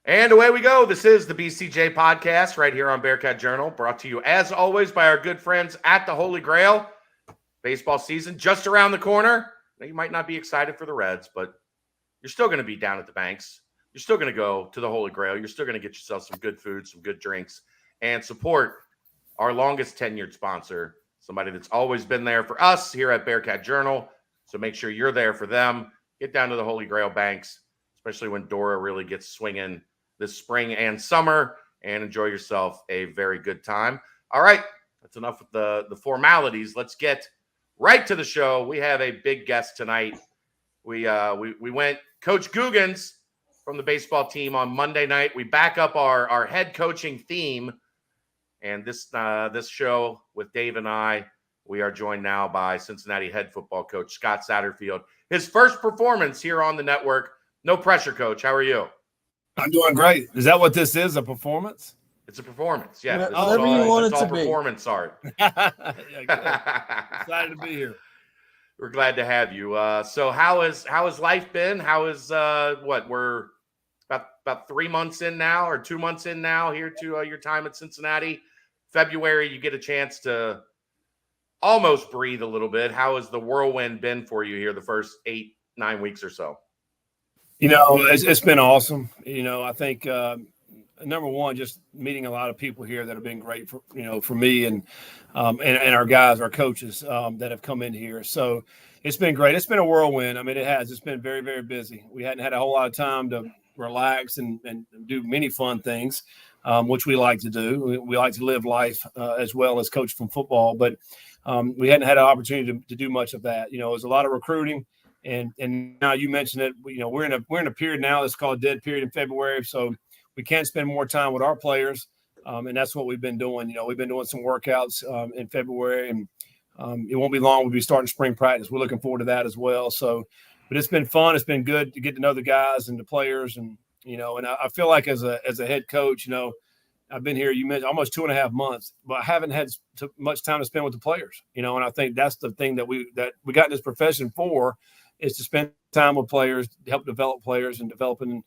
And away we go. This is the BCJ podcast right here on Bearcat Journal, brought to you as always by our good friends at the Holy Grail. Baseball season just around the corner. Now, you might not be excited for the Reds, but you're still going to be down at the banks. You're still going to go to the Holy Grail. You're still going to get yourself some good food, some good drinks, and support our longest tenured sponsor, somebody that's always been there for us here at Bearcat Journal. So make sure you're there for them. Get down to the Holy Grail banks, especially when Dora really gets swinging this spring and summer, and enjoy yourself a very good time. All right, that's enough with the formalities. Let's get right to the show. We have a big guest tonight. We went Coach Googans from the baseball team on Monday night. We back up our head coaching theme, and this show with Dave and I, we are joined now by Cincinnati head football coach Scott Satterfield. His first performance here on the network. No pressure, Coach. How are you? I'm doing great. Is that what this is, a performance? It's a performance, yeah. Whatever you want it to be. Performance art. Excited to be here. We're glad to have you. So how has life been? How is we're about 3 months in now or 2 months in now here to your time at Cincinnati. February, you get a chance to almost breathe a little bit. How has the whirlwind been for you here the first 8-9 weeks or so? It's been awesome. I think number one, just meeting a lot of people here that have been great for me and our guys, our coaches that have come in here. So it's been great. It's been a whirlwind. I mean, it has. It's been very, very busy. We hadn't had a whole lot of time to relax and do many fun things, which we like to do. We like to live life as well as coach from football, but we hadn't had an opportunity to do much of that. It was a lot of recruiting. And now you mentioned it, we're in a period now that's called a dead period in February. So we can spend more time with our players. And that's what we've been doing. We've been doing some workouts in February, and it won't be long. We'll be starting spring practice. We're looking forward to that as well. So, but it's been fun. It's been good to get to know the guys and the players. And, and I feel like as a head coach, I've been here, you mentioned almost 2.5 months, but I haven't had much time to spend with the players, and I think that's the thing that we got in this profession for, is to spend time with players, help develop players and developing,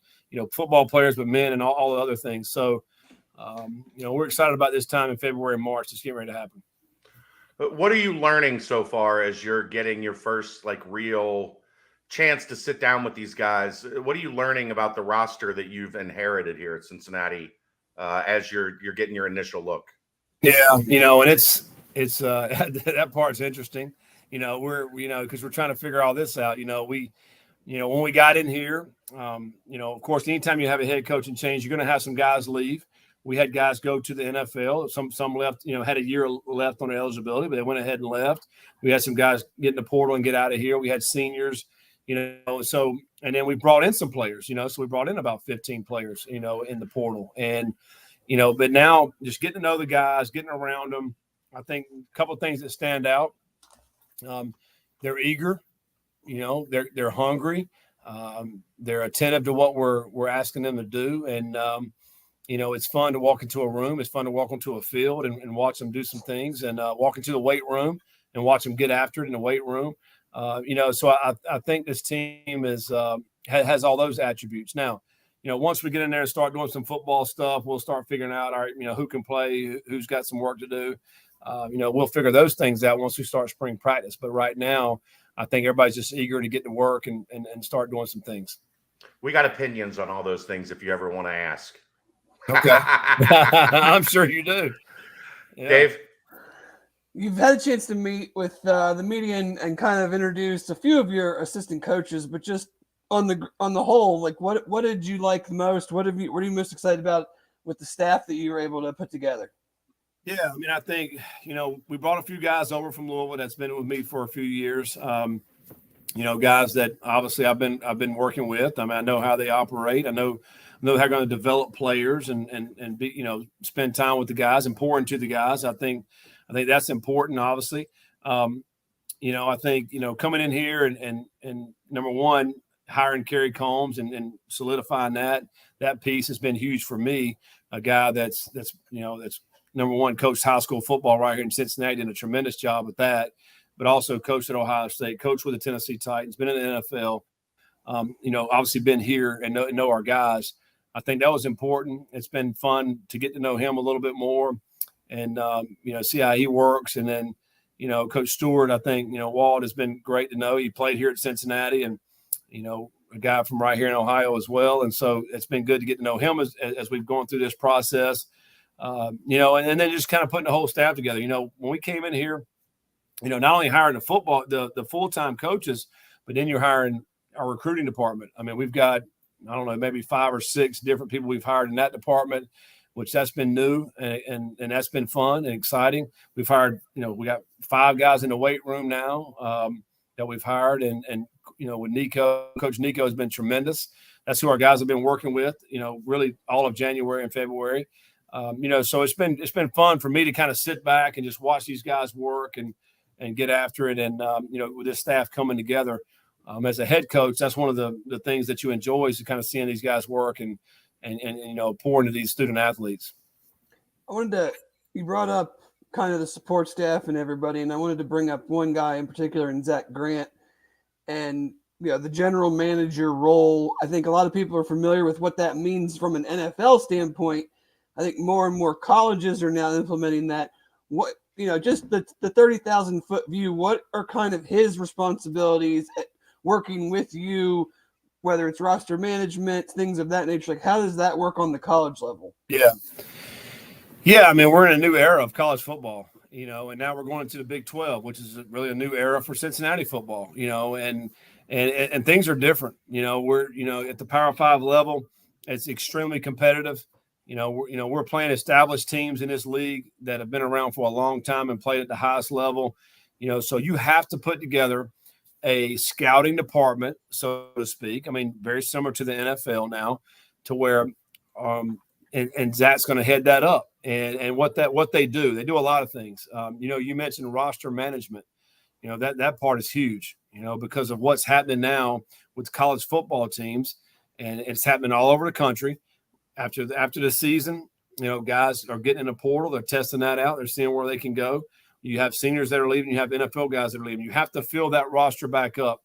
football players, but men and all the other things. So, we're excited about this time in February and March. It's getting ready to happen. But what are you learning so far as you're getting your first real chance to sit down with these guys? What are you learning about the roster that you've inherited here at Cincinnati as you're getting your initial look? Yeah, and it's that part's interesting. Because we're trying to figure all this out. When we got in here, of course, anytime you have a head coaching change, you're going to have some guys leave. We had guys go to the NFL. Some left, had a year left on their eligibility, but they went ahead and left. We had some guys get in the portal and get out of here. We had seniors, so, and then we brought in some players, so we brought in about 15 players, in the portal. And, but now just getting to know the guys, getting around them, I think a couple of things that stand out. They're eager, they're hungry. They're attentive to what we're asking them to do. And, it's fun to walk into a room. It's fun to walk into a field and watch them do some things, and walk into the weight room and watch them get after it in the weight room. So I think this team has all those attributes. Now, once we get in there and start doing some football stuff, we'll start figuring out, all right, who can play, who's got some work to do. We'll figure those things out once we start spring practice. But right now, I think everybody's just eager to get to work and start doing some things. We got opinions on all those things if you ever want to ask. Okay. I'm sure you do. Yeah. Dave? You've had a chance to meet with the media and kind of introduce a few of your assistant coaches, but just on the whole, what did you like the most? What are you most excited about with the staff that you were able to put together? Yeah, I mean, I think, we brought a few guys over from Louisville that's been with me for a few years. Guys that obviously I've been working with. I mean, I know how they operate. I know how they're going to develop players and be, spend time with the guys and pour into the guys. I think that's important, obviously. I think, coming in here and number one, hiring Kerry Combs and solidifying that piece has been huge for me. A guy that's number one, coached high school football right here in Cincinnati, did a tremendous job with that, but also coached at Ohio State, coached with the Tennessee Titans, been in the NFL, obviously been here and know our guys. I think that was important. It's been fun to get to know him a little bit more and, see how he works. And then, Coach Stewart, I think, Walt has been great to know. He played here at Cincinnati and, a guy from right here in Ohio as well. And so it's been good to get to know him as we've gone through this process, and then just kind of putting the whole staff together. When we came in here, not only hiring the full-time coaches, but then you're hiring our recruiting department. I mean, we've got, I don't know, maybe 5 or 6 different people we've hired in that department, which that's been new and that's been fun and exciting. We've hired, we got 5 guys in the weight room now that we've hired. And with Nico, Coach Nico has been tremendous. That's who our guys have been working with, really all of January and February. So it's been fun for me to kind of sit back and just watch these guys work and get after it. And, with this staff coming together as a head coach, that's one of the things that you enjoy is to kind of seeing these guys work and pour into these student athletes. You brought up kind of the support staff and everybody, and I wanted to bring up one guy in particular, in Zach Grant, and the general manager role. I think a lot of people are familiar with what that means from an NFL standpoint. I think more and more colleges are now implementing that. What, just the 30,000 foot view, what are kind of his responsibilities at working with you, whether it's roster management, things of that nature? Like, how does that work on the college level? Yeah. I mean, we're in a new era of college football, and now we're going into the Big 12, which is really a new era for Cincinnati football, and things are different. We're, at the Power 5 level, it's extremely competitive. We're playing established teams in this league that have been around for a long time and played at the highest level. So you have to put together a scouting department, so to speak. I mean, very similar to the NFL now, to where and Zach's going to head that up. And what they do a lot of things. You mentioned roster management. That part is huge. Because of what's happening now with college football teams, and it's happening all over the country. After the season, guys are getting in the portal. They're testing that out. They're seeing where they can go. You have seniors that are leaving. You have NFL guys that are leaving. You have to fill that roster back up.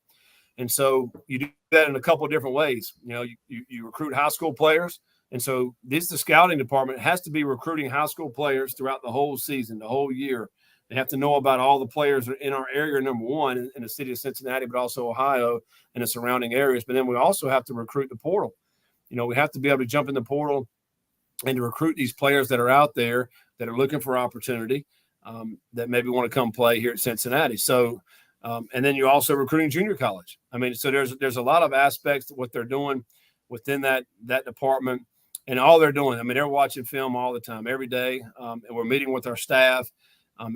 And so you do that in a couple of different ways. You recruit high school players. And so the scouting department has to be recruiting high school players throughout the whole season, the whole year. They have to know about all the players in our area, number one, in the city of Cincinnati, but also Ohio and the surrounding areas. But then we also have to recruit the portal. We have to be able to jump in the portal and to recruit these players that are out there that are looking for opportunity, that maybe want to come play here at Cincinnati. So, and then you're also recruiting junior college. I mean, so there's a lot of aspects to what they're doing within that department, and all they're doing. I mean, they're watching film all the time, every day, and we're meeting with our staff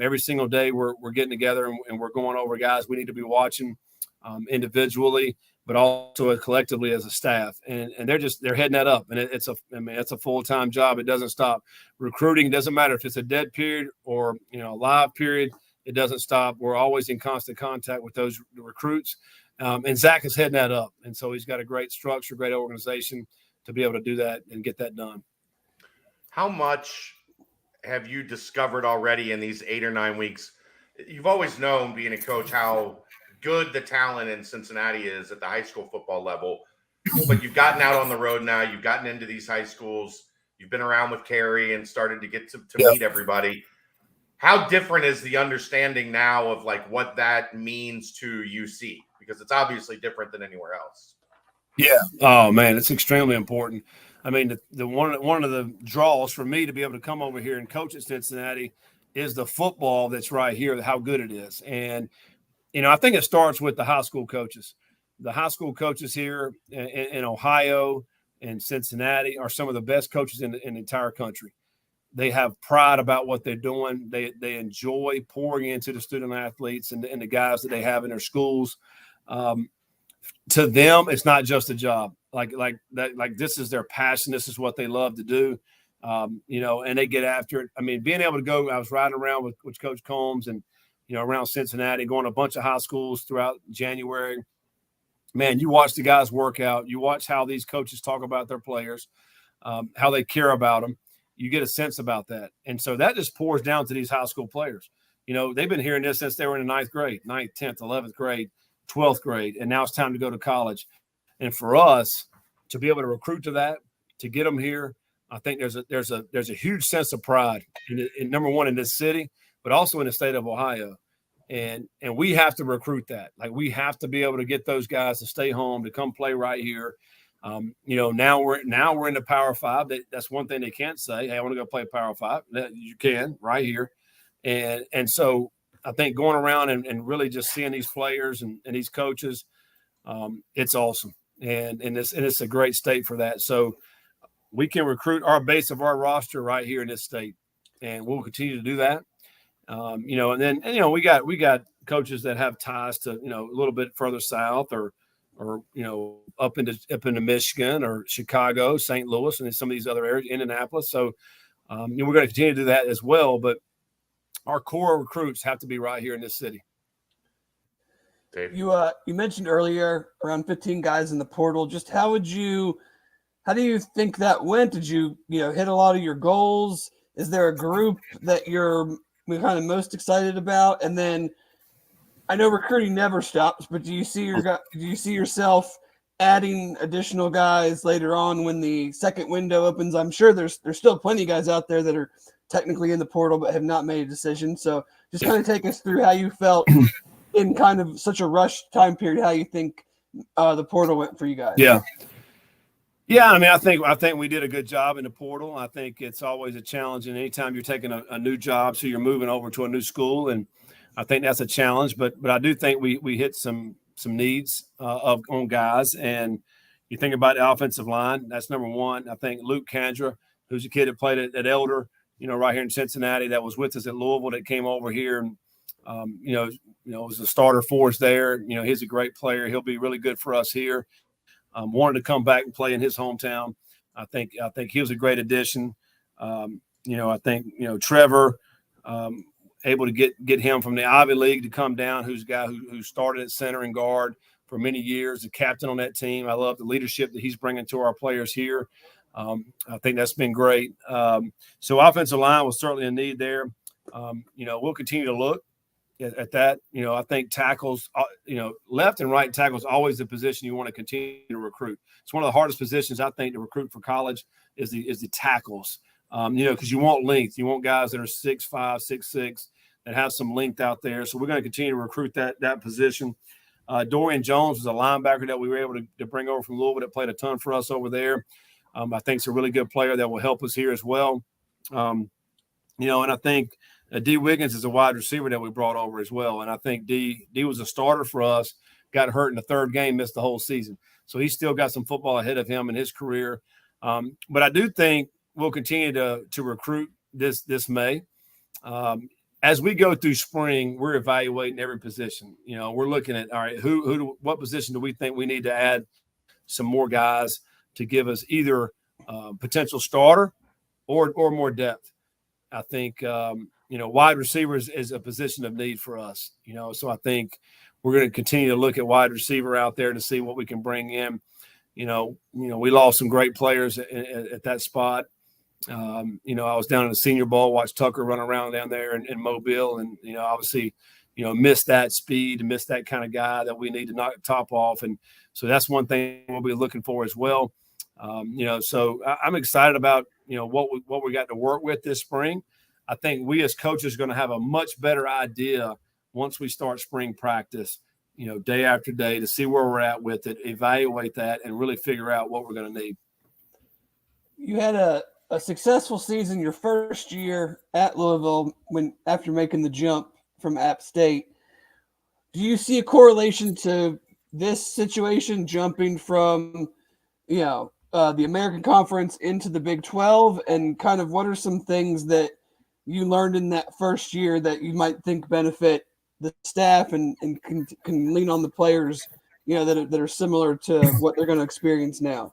every single day. We're getting together and we're going over guys we need to be watching individually, but also collectively as a staff, and they're heading that up, and it's a full-time job. It doesn't stop. Recruiting doesn't matter if it's a dead period or a live period. It doesn't stop. We're always in constant contact with those recruits, and Zach is heading that up, and so he's got a great structure, great organization to be able to do that and get that done. How much have you discovered already in these 8 or 9 weeks? You've always known, being a coach, how good the talent in Cincinnati is at the high school football level, but you've gotten out on the road now. You've gotten into these high schools. You've been around with Carrie and started to get to meet everybody. How different is the understanding now of like what that means to UC? Because it's obviously different than anywhere else. Yeah. Oh man, it's extremely important. I mean, the one of the draws for me to be able to come over here and coach at Cincinnati is the football that's right here, how good it is. And I think it starts with the high school coaches. The high school coaches here in Ohio and Cincinnati are some of the best coaches in the entire country. They have pride about what they're doing. They enjoy pouring into the student athletes and the guys that they have in their schools. To them, it's not just a job. Like this is their passion. This is what they love to do. And they get after it. I mean, being able to go, I was riding around with Coach Combs and, around Cincinnati, going to a bunch of high schools throughout January. Man, you watch the guys work out. You watch how these coaches talk about their players, how they care about them. You get a sense about that. And so that just pours down to these high school players. They've been hearing this since they were in the 9th grade, 9th, 10th, 11th grade, 12th grade, and now it's time to go to college. And for us to be able to recruit to that, to get them here. I think there's a huge sense of pride in number one in this city, but also in the state of Ohio. And we have to recruit that. Like, we have to be able to get those guys to stay home, to come play right here. Now we're in the Power Five. That's one thing they can't say. Hey, I want to go play Power Five. You can right here. And so I think going around and really just seeing these players and these coaches, it's awesome. And it's a great state for that. So we can recruit our base of our roster right here in this state, and we'll continue to do that. And then we got coaches that have ties to, a little bit further south or up into Michigan or Chicago, St. Louis, and then some of these other areas, Indianapolis. So we're going to continue to do that as well. But our core recruits have to be right here in this city. Dave. You mentioned earlier around 15 guys in the portal. Just how do you think that went? Did you hit a lot of your goals? Is there a group that you're kind of most excited about? And then I know recruiting never stops, but do you see yourself adding additional guys later on when the second window opens? I'm sure there's still plenty of guys out there that are technically in the portal but have not made a decision. So just kind of take us through how you felt in kind of such a rush time period, how you think the portal went for you guys. Yeah, I mean, I think we did a good job in the portal. I think it's always a challenge, and anytime you're taking a new job, so you're moving over to a new school, and I think that's a challenge. But I do think we hit some needs on guys, and you think about the offensive line. That's number one. I think Luke Kandra, who's a kid that played at Elder, right here in Cincinnati, that was with us at Louisville, that came over here and was a starter for us there. He's a great player. He'll be really good for us here. Wanted to come back and play in his hometown. I think he was a great addition. I think Trevor, able to get him from the Ivy League to come down, who's a guy who started at center and guard for many years, the captain on that team. I love the leadership that he's bringing to our players here. I think that's been great. So offensive line was certainly a need there. We'll continue to look at that. I think tackles, left and right tackles, always the position you want to continue to recruit. It's one of the hardest positions, I think, to recruit for college is the tackles. Because you want length. You want guys that are 6'5", 6'6", that have some length out there. So we're going to continue to recruit that position. Dorian Jones was a linebacker that we were able to bring over from Louisville that played a ton for us over there. I think it's a really good player that will help us here as well. And I think D. Wiggins is a wide receiver that we brought over as well. And I think D was a starter for us, got hurt in the third game, missed the whole season. So he's still got some football ahead of him in his career. But I do think we'll continue to recruit this May. As we go through spring, we're evaluating every position. We're looking at, all right, what position do we think we need to add some more guys to give us either potential starter or more depth. I think, wide receivers is a position of need for us, so I think we're going to continue to look at wide receiver out there to see what we can bring in. We lost some great players at that spot. I was down in the Senior Bowl, watched Tucker run around down there in Mobile, and, obviously, missed that speed and missed that kind of guy that we need to knock the top off. And so that's one thing we'll be looking for as well. So I'm excited about, what we got to work with this spring. I think we as coaches are going to have a much better idea once we start spring practice, day after day, to see where we're at with it, evaluate that, and really figure out what we're going to need. You had a successful season your first year at Louisville after making the jump from App State. Do you see a correlation to this situation, jumping from, the American Conference into the Big 12, and kind of what are some things that you learned in that first year that you might think benefit the staff and can lean on the players, that are similar to what they're going to experience now?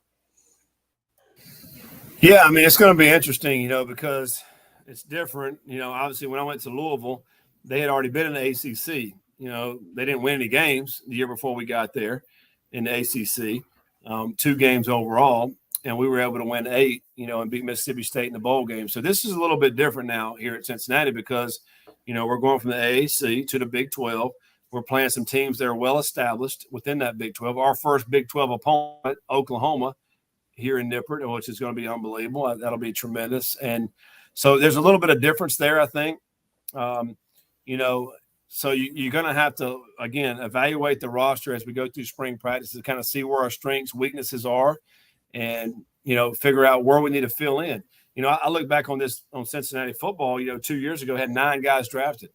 Yeah, I mean, it's going to be interesting, because it's different. Obviously when I went to Louisville, they had already been in the ACC. They didn't win any games the year before we got there in the ACC, 2 games overall, and we were able to win 8, and beat Mississippi State in the bowl game. So this is a little bit different now here at Cincinnati because, we're going from the AAC to the Big 12. We're playing some teams that are well established within that Big 12. Our first Big 12 opponent, Oklahoma, here in Nippert, which is going to be unbelievable. That'll be tremendous. And so there's a little bit of difference there, I think. So you're going to have to, again, evaluate the roster as we go through spring practice to kind of see where our strengths, weaknesses are, and, figure out where we need to fill in. I look back on Cincinnati football, 2 years ago, had 9 guys drafted.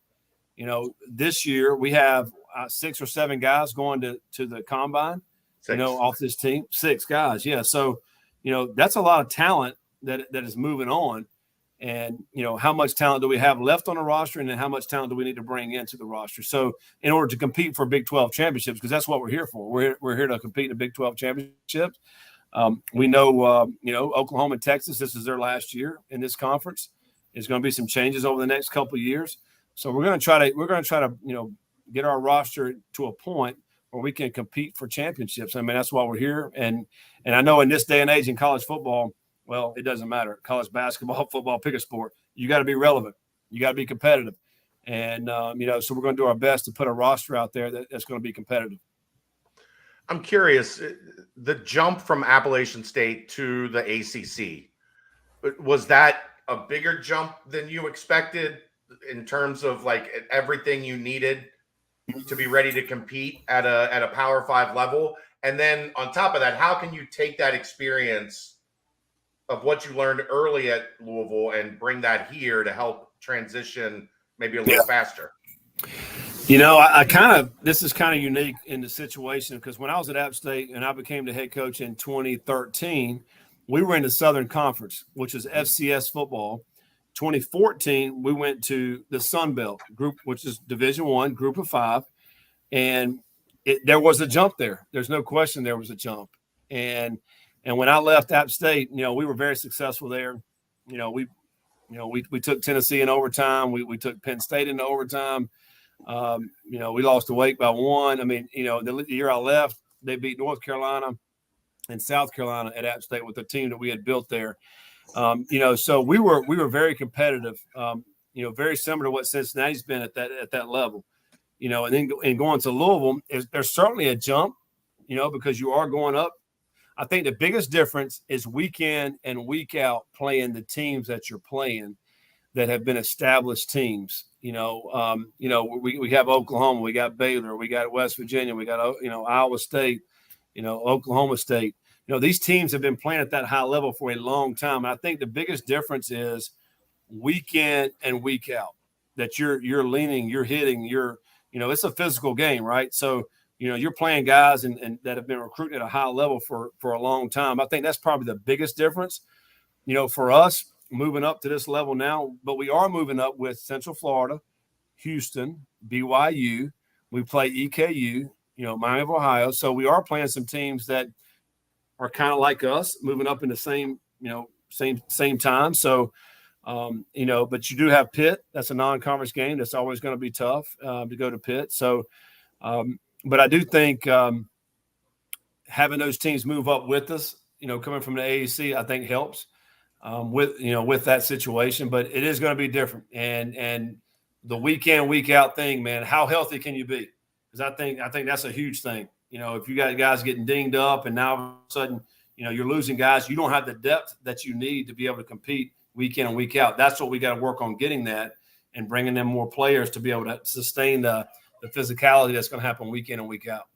This year we have 6 or 7 guys going to the combine, 6. Off this team, 6 guys. Yeah. So, that's a lot of talent that is moving on. And, how much talent do we have left on the roster, and then how much talent do we need to bring into the roster? So in order to compete for Big 12 championships, because that's what we're here for, we're here to compete in the Big 12 championships. We know, Oklahoma and Texas, this is their last year in this conference. There's going to be some changes over the next couple of years. So we're going to try to, get our roster to a point where we can compete for championships. I mean, that's why we're here. And I know in this day and age in college football, well, it doesn't matter. College basketball, football, pick a sport. You got to be relevant. You got to be competitive. And, so we're going to do our best to put a roster out there that's going to be competitive. I'm curious, the jump from Appalachian State to the ACC, was that a bigger jump than you expected in terms of like everything you needed to be ready to compete at a Power 5 level? And then on top of that, how can you take that experience of what you learned early at Louisville and bring that here to help transition maybe a little faster? This is kind of unique in the situation, because when I was at App State and I became the head coach in 2013, we were in the Southern Conference, which is FCS football. 2014, we went to the Sun Belt group, which is Division I, group of 5. And there was a jump there. There's no question there was a jump. And when I left App State, we were very successful there. We took Tennessee in overtime. We took Penn State into overtime. We lost to Wake by 1. I mean, the year I left, they beat North Carolina and South Carolina at App State with the team that we had built there. So we were very competitive. Very similar to what Cincinnati's been at that level. And then going to Louisville, there's certainly a jump. Because you are going up. I think the biggest difference is week in and week out playing the teams that you're playing that have been established teams. We have Oklahoma, we got Baylor, we got West Virginia, we got Iowa State, Oklahoma State. These teams have been playing at that high level for a long time. And I think the biggest difference is week in and week out that you're leaning, you're hitting, it's a physical game, right? So you're playing guys and that have been recruited at a high level for a long time. I think that's probably the biggest difference, for us moving up to this level now. But we are moving up with Central Florida, Houston, BYU. We play EKU, Miami of Ohio. So we are playing some teams that are kind of like us, moving up in the same time. So, but you do have Pitt. That's a non-conference game. That's always going to be tough to go to Pitt. So, but I do think having those teams move up with us, coming from the AAC, I think helps with that situation. But it is going to be different. And the week in, week out thing, man, how healthy can you be? Because I think that's a huge thing. If you got guys getting dinged up and now all of a sudden, you're losing guys, you don't have the depth that you need to be able to compete week in and week out. That's what we got to work on, getting that and bringing in more players to be able to sustain the physicality that's going to happen week in and week out.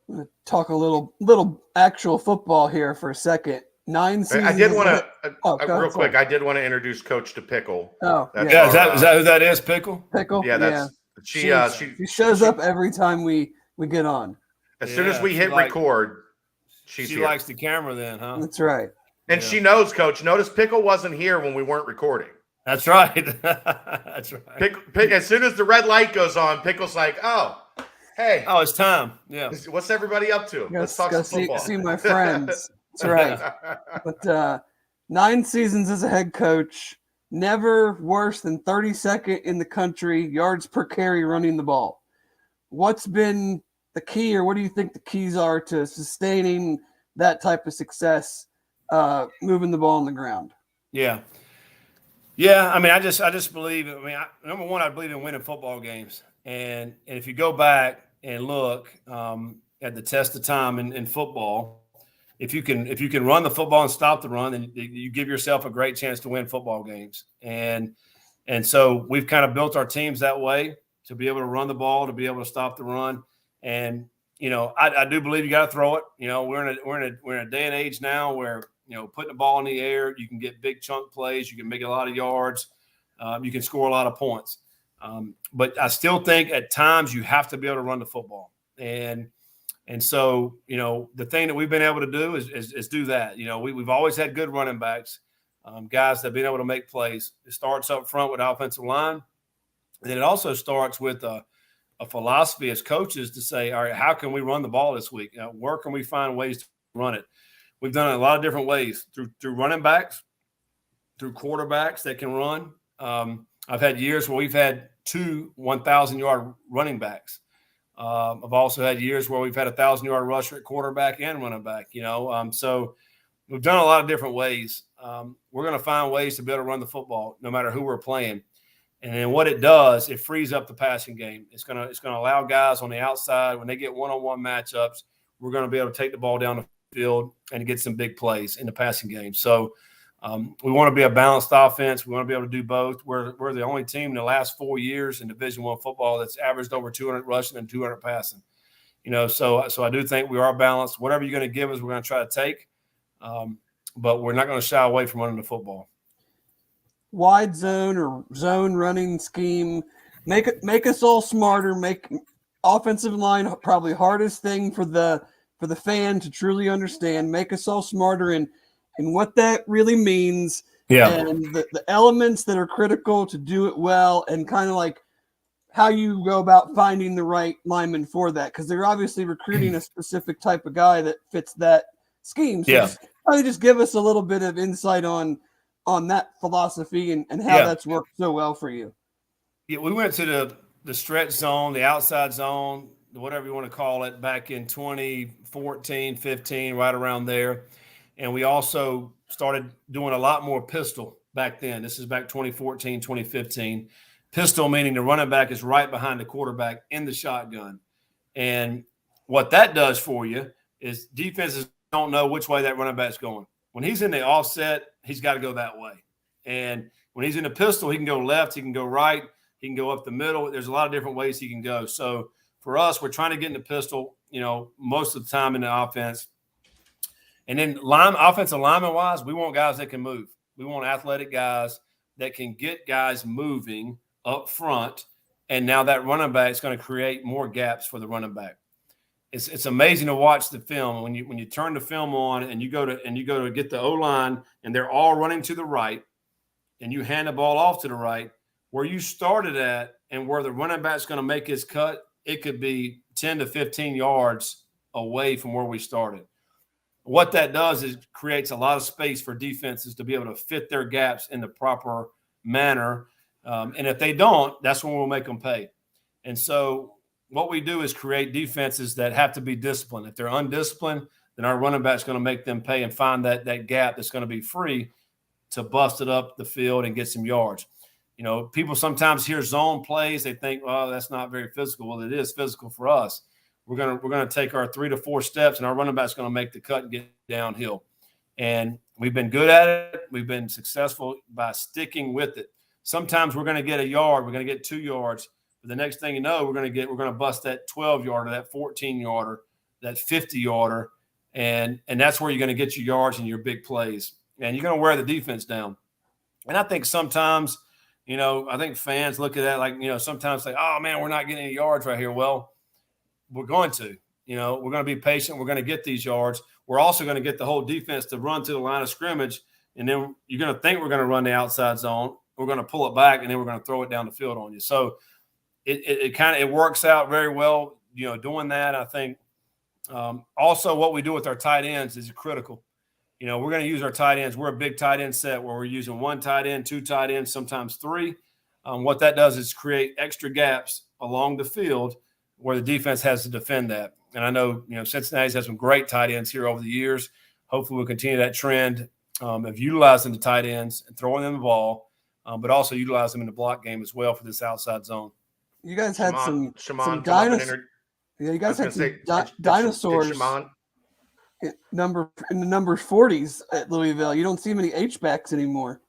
I'm going to talk a little actual football here for a second. 9 seasons. I did want to real quick. I did want to introduce Coach to Pickle. Oh, yeah. Is that who that is? Pickle. Yeah, that's she shows up every time we get on. As soon as we hit record, she likes the camera. Then, huh? That's right. And she knows, Coach. Notice Pickle wasn't here when we weren't recording. That's right. That's right. As soon as the red light goes on, Pickle's like, "Oh, hey, it's time." Yeah. What's everybody up to? Let's talk some football. See my friends. That's right. But 9 seasons as a head coach, never worse than 32nd in the country yards per carry running the ball. What's been the key, or what do you think the keys are to sustaining that type of success, moving the ball on the ground? Yeah. Yeah, I mean, I just believe. Number one, I believe in winning football games, and if you go back and look at the test of time in football, if you can run the football and stop the run, then you give yourself a great chance to win football games. And so we've kind of built our teams that way, to be able to run the ball, to be able to stop the run. And I do believe you got to throw it. We're in a day and age now where putting the ball in the air, you can get big chunk plays, you can make a lot of yards, you can score a lot of points. But I still think at times you have to be able to run the football. And so the thing that we've been able to do is do that. We've always had good running backs, guys that have been able to make plays. It starts up front with offensive line. And then it also starts with a philosophy as coaches to say, all right, how can we run the ball this week? Where can we find ways to run it? We've done it a lot of different ways, through running backs, through quarterbacks that can run. I've had years where we've had 2 1,000-yard running backs. I've also had years where we've had a 1,000-yard rusher at quarterback and running back. So we've done a lot of different ways. We're going to find ways to be able to run the football no matter who we're playing. And then what it does, it frees up the passing game. It's going to allow guys on the outside, when they get one-on-one matchups, we're going to be able to take the ball down the field and get some big plays in the passing game. So we want to be a balanced offense. We want to be able to do both. We're the only team in the last 4 years in Division I football that's averaged over 200 rushing and 200 passing. So I do think we are balanced. Whatever you're going to give us, we're going to try to take. But we're not going to shy away from running the football. Wide zone or zone running scheme, make us all smarter, make offensive line probably hardest thing for the fan to truly understand, make us all smarter in what that really means, and the elements that are critical to do it well, and kind of like how you go about finding the right lineman for that, because they're obviously recruiting a specific type of guy that fits that scheme. So just give us a little bit of insight on that philosophy and how that's worked so well for you. Yeah, we went to the stretch zone, the outside zone, whatever you want to call it, back in 2014, 15, right around there. And we also started doing a lot more pistol back then. This is back 2014, 2015. Pistol meaning the running back is right behind the quarterback in the shotgun. And what that does for you is defenses don't know which way that running back's going. When he's in the offset, he's got to go that way. And when he's in the pistol, he can go left, he can go right, he can go up the middle. There's a lot of different ways he can go. So for us, we're trying to get in the pistol, most of the time in the offense. And then offensive lineman-wise, we want guys that can move. We want athletic guys that can get guys moving up front. And now that running back is going to create more gaps for the running back. It's amazing to watch the film when you turn the film on and you go to get the O-line and they're all running to the right, and you hand the ball off to the right, where you started at and where the running back's going to make his cut, it could be 10 to 15 yards away from where we started. What that does is creates a lot of space for defenses to be able to fit their gaps in the proper manner. And if they don't, that's when we'll make them pay. And so what we do is create defenses that have to be disciplined. If they're undisciplined, then our running back's going to make them pay and find that gap that's going to be free to bust it up the field and get some yards. People sometimes hear zone plays. They think, well, that's not very physical. Well, it is physical for us. We're going to take our 3 to 4 steps, and our running back's going to make the cut and get downhill. And we've been good at it. We've been successful by sticking with it. Sometimes we're going to get a yard. We're going to get 2 yards. But the next thing you know, we're going to bust that 12-yarder, that 14-yarder, that 50-yarder, and that's where you're going to get your yards and your big plays. And you're going to wear the defense down. And I think sometimes, I think fans look at that like, sometimes say, oh, man, we're not getting any yards right here. Well, we're going to. We're going to be patient. We're going to get these yards. We're also going to get the whole defense to run to the line of scrimmage, and then you're going to think we're going to run the outside zone. We're going to pull it back, and then we're going to throw it down the field on you. So it works out very well, doing that. I think also what we do with our tight ends is critical. We're going to use our tight ends. We're a big tight end set where we're using 1 tight end, 2 tight ends, sometimes 3. What that does is create extra gaps along the field where the defense has to defend that. And I know, Cincinnati's had some great tight ends here over the years. Hopefully we'll continue that trend of utilizing the tight ends and throwing them the ball, but also utilize them in the block game as well for this outside zone. You guys had some Shimon dinosaurs. Yeah, you guys had some dinosaurs. in the number 40s at Louisville. You don't see many H-backs anymore.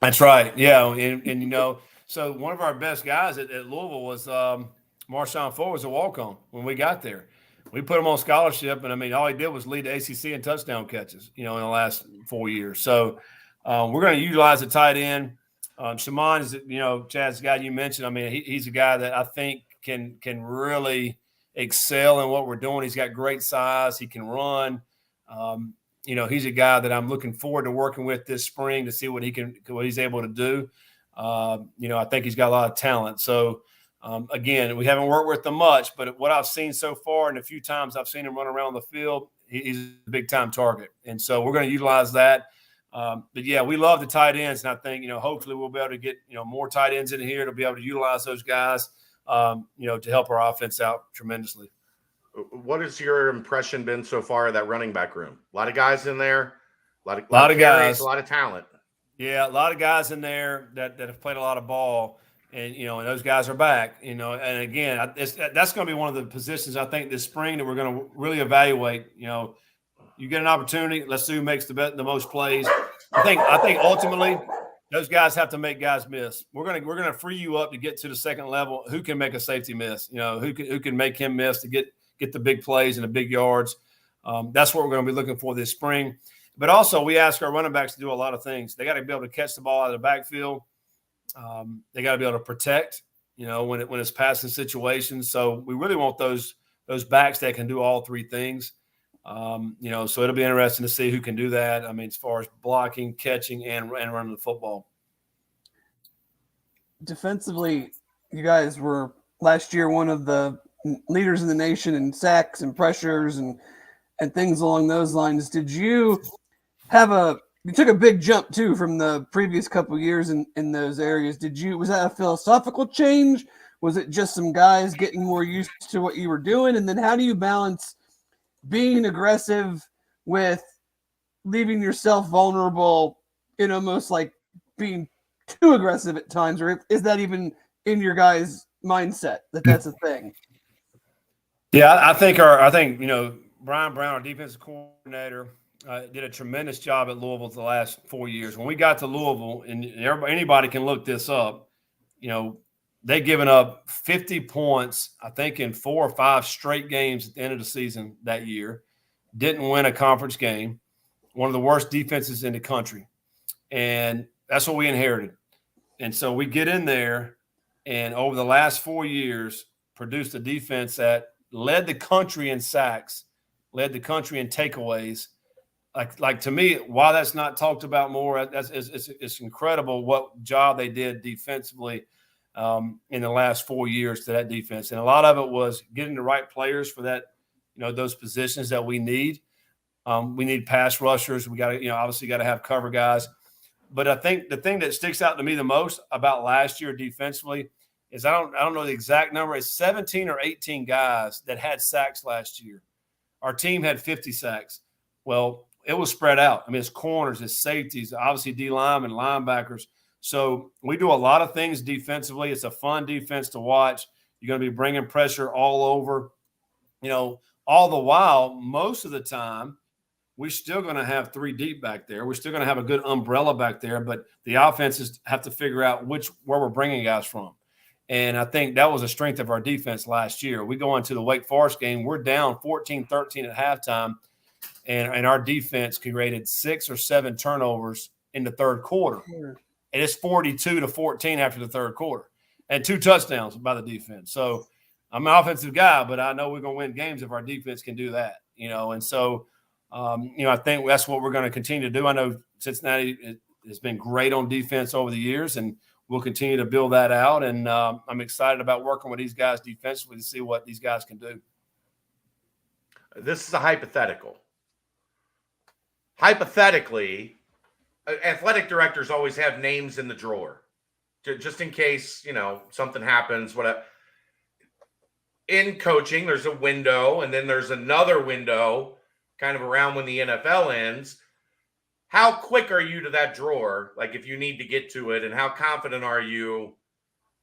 That's right. Yeah. And so one of our best guys at Louisville was Marshawn Ford was a walk-on when we got there. We put him on scholarship, and I mean, all he did was lead the ACC in touchdown catches, in the last 4 years. So we're going to utilize the tight end. Shimon is, Chad's guy you mentioned. I mean, he's a guy that I think can really excel in what we're doing. He's got great size. He can run. He's a guy that I'm looking forward to working with this spring to see what he's able to do. I think he's got a lot of talent. So, again, we haven't worked with him much, but what I've seen so far and a few times I've seen him run around the field, he's a big-time target. And so we're going to utilize that. But, yeah, we love the tight ends, and I think, hopefully we'll be able to get, more tight ends in here to be able to utilize those guys, to help our offense out tremendously. What has your impression been so far of that running back room? A lot of guys in there, a lot of carries, guys, a lot of talent. Yeah, a lot of guys in there that have played a lot of ball, and and those guys are back. And again, that's going to be one of the positions I think this spring that we're going to really evaluate. You get an opportunity, let's see who makes the most plays. I think ultimately those guys have to make guys miss. We're gonna free you up to get to the second level. Who can make a safety miss? Who can make him miss to get the big plays and the big yards. That's what we're going to be looking for this spring. But also we ask our running backs to do a lot of things. They got to be able to catch the ball out of the backfield. They got to be able to protect, when it's passing situations. So we really want those backs that can do all three things. So it'll be interesting to see who can do that. I mean, as far as blocking, catching, and running the football. Defensively, you guys were last year one of the leaders in the nation in sacks and pressures and things along those lines. Did you you took a big jump too from the previous couple of years in those areas. Was that a philosophical change? Was it just some guys getting more used to what you were doing? And then how do you balance being aggressive with leaving yourself vulnerable in almost like being too aggressive at times? Or is that even in your guys' mindset that's a thing? Yeah, I think Brian Brown, our defensive coordinator, did a tremendous job at Louisville the last 4 years. When we got to Louisville, and anybody can look this up, they given up 50 points, I think, in 4 or 5 straight games at the end of the season that year. Didn't win a conference game. One of the worst defenses in the country. And that's what we inherited. And so we get in there, and over the last 4 years, produced a defense that led the country in sacks, led the country in takeaways. Like to me, while that's not talked about more, it's incredible what job they did defensively in the last 4 years to that defense. And a lot of it was getting the right players for that, those positions that we need. We need pass rushers. We got to, obviously got to have cover guys. But I think the thing that sticks out to me the most about last year defensively is I don't know the exact number. It's 17 or 18 guys that had sacks last year. Our team had 50 sacks. Well, it was spread out. I mean, it's corners, it's safeties, obviously D-linemen, linebackers. So we do a lot of things defensively. It's a fun defense to watch. You're going to be bringing pressure all over. All the while, most of the time, we're still going to have 3 deep back there. We're still going to have a good umbrella back there, but the offenses have to figure out where we're bringing guys from. And I think that was a strength of our defense last year. We go into the Wake Forest game, we're down 14-13 at halftime, and our defense created 6 or 7 turnovers in the third quarter. And it's 42-14 after the third quarter, and 2 touchdowns by the defense. So I'm an offensive guy, but I know we're going to win games if our defense can do that, And so, I think that's what we're going to continue to do. I know Cincinnati has been great on defense over the years, and we'll continue to build that out. And I'm excited about working with these guys defensively to see what these guys can do. This is a hypothetical. Hypothetically, athletic directors always have names in the drawer, just in case, something happens. Whatever. In coaching, there's a window, and then there's another window kind of around when the NFL ends. How quick are you to that drawer? Like if you need to get to it, and how confident are you?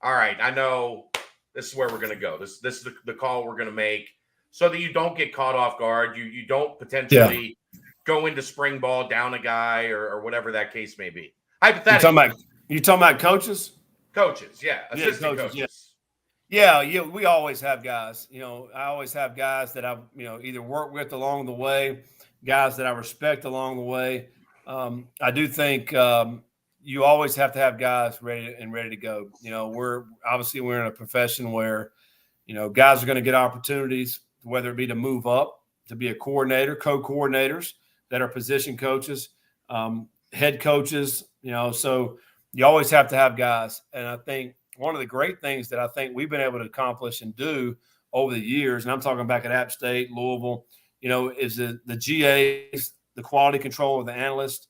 All right, I know this is where we're going to go. This is the call we're going to make. so that you don't get caught off guard. You don't potentially go into spring ball down a guy or whatever that case may be. Hypothetically. You talking about coaches? Coaches, yeah. Assistant coaches. Yeah, we always have guys. I always have guys that I've, either worked with along the way, guys that I respect along the way. I do think you always have to have guys ready to go. We're in a profession where, guys are going to get opportunities, whether it be to move up, to be a coordinator, co-coordinators that are position coaches, head coaches, so you always have to have guys. And I think one of the great things that I think we've been able to accomplish and do over the years, and I'm talking back at App State, Louisville, is the GAs, the quality control of the analysts.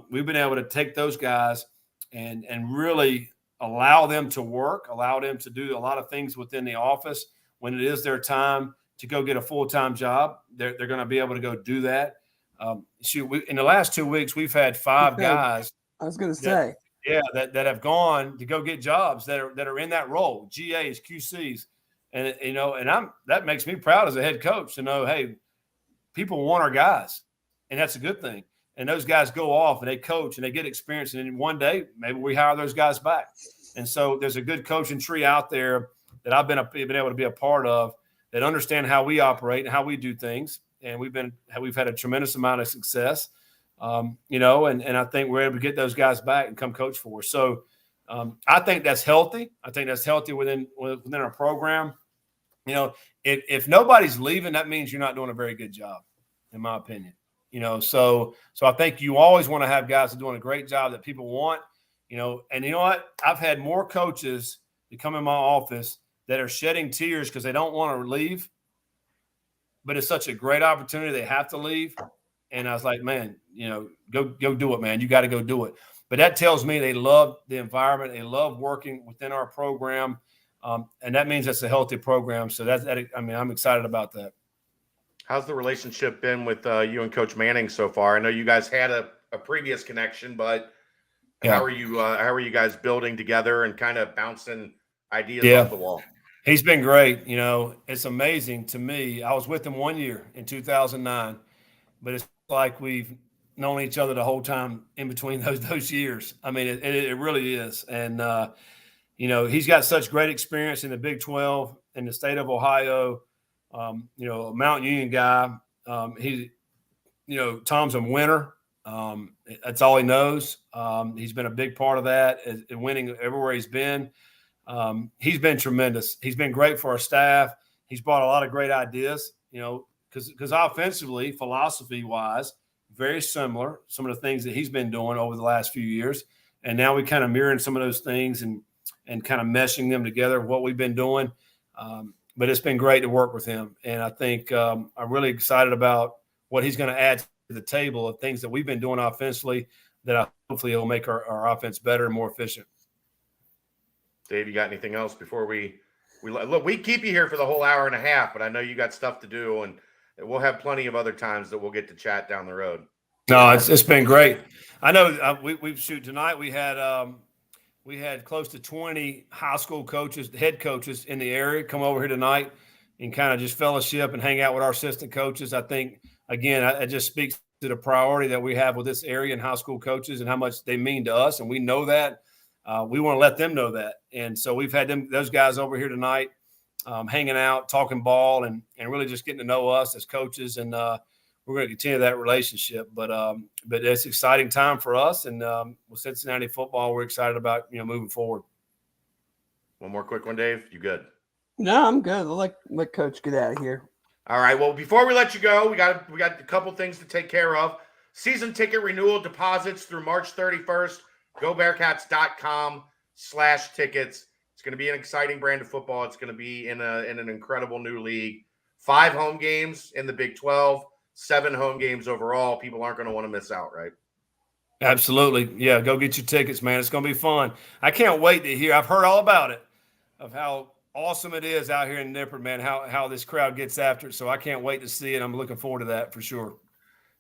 We've been able to take those guys and really allow them to work, allow them to do a lot of things within the office. When it is their time to go get a full-time job, they're going to be able to go do that. In the last 2 weeks, we've had 5 guys. I was going to say. That have gone to go get jobs that are in that role, GAs, QCs. And, that makes me proud as a head coach to know, hey, people want our guys, and that's a good thing. And those guys go off and they coach and they get experience. And then one day, maybe we hire those guys back. And so there's a good coaching tree out there that I've been able to be a part of that understand how we operate and how we do things. And we've had a tremendous amount of success, and I think we're able to get those guys back and come coach for us. So I think that's healthy. I think that's healthy within our program. If nobody's leaving, that means you're not doing a very good job, in my opinion. So I think you always want to have guys that are doing a great job that people want, and you know what? I've had more coaches that come in my office that are shedding tears because they don't want to leave, but it's such a great opportunity. They have to leave. And I was like, man, go do it, man. You got to go do it. But that tells me they love the environment. They love working within our program. And that means it's a healthy program. So I'm excited about that. How's the relationship been with you and Coach Manning so far? I know you guys had a previous connection, but how are you guys building together and kind of bouncing ideas off the wall? He's been great. It's amazing to me. I was with him 1 year in 2009, but it's like we've known each other the whole time in between those years. I mean, it really is. And, he's got such great experience in the Big 12 in the state of Ohio. A Mount Union guy. Tom's a winner. That's all he knows. He's been a big part of that, and winning everywhere he's been. He's been tremendous. He's been great for our staff. He's brought a lot of great ideas, because offensively, philosophy-wise, very similar, some of the things that he's been doing over the last few years. And now we kind of mirroring some of those things and kind of meshing them together, what we've been doing. But it's been great to work with him. And I think I'm really excited about what he's going to add to the table of things that we've been doing offensively that hopefully will make our offense better and more efficient. Dave, you got anything else before we look? We keep you here for the whole hour and a half, but I know you got stuff to do, and we'll have plenty of other times that we'll get to chat down the road. No, it's been great. I know we shoot tonight. We had close to 20 high school coaches, head coaches in the area come over here tonight and kind of just fellowship and hang out with our assistant coaches. I think, again, it just speaks to the priority that we have with this area and high school coaches and how much they mean to us, and we know that. We want to let them know that. And so we've had those guys over here tonight hanging out, talking ball, and really just getting to know us as coaches. And we're going to continue that relationship. But it's an exciting time for us. And with Cincinnati football, we're excited about, moving forward. One more quick one, Dave. You good? No, I'm good. I'll let Coach get out of here. All right. Well, before we let you go, we got a couple things to take care of. Season ticket renewal deposits through March 31st. GoBearcats.com/tickets. It's going to be an exciting brand of football. It's going to be in an incredible new league. 5 home games in the Big 12, 7 home games overall. People aren't going to want to miss out, right? Absolutely. Yeah, go get your tickets, man. It's going to be fun. I can't wait to hear. I've heard all about it, of how awesome it is out here in Nippert, man, how this crowd gets after it. So I can't wait to see it. I'm looking forward to that for sure.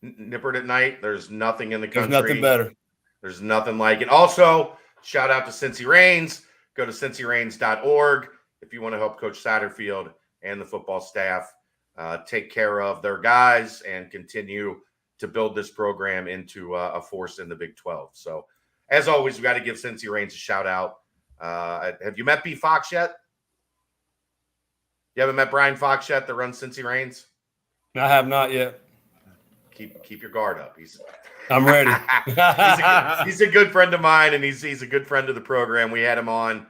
Nippert at night, there's nothing in the country. There's nothing better. There's nothing like it. Also, shout out to Cincy Reigns. Go to cincyreigns.org if you want to help Coach Satterfield and the football staff take care of their guys and continue to build this program into a force in the Big 12. So, as always, we got to give Cincy Reigns a shout out. Have you met B. Fox yet? You haven't met Brian Fox yet that runs Cincy Reigns? I have not yet. Keep your guard up. I'm ready. he's a good friend of mine, and he's a good friend of the program. We had him on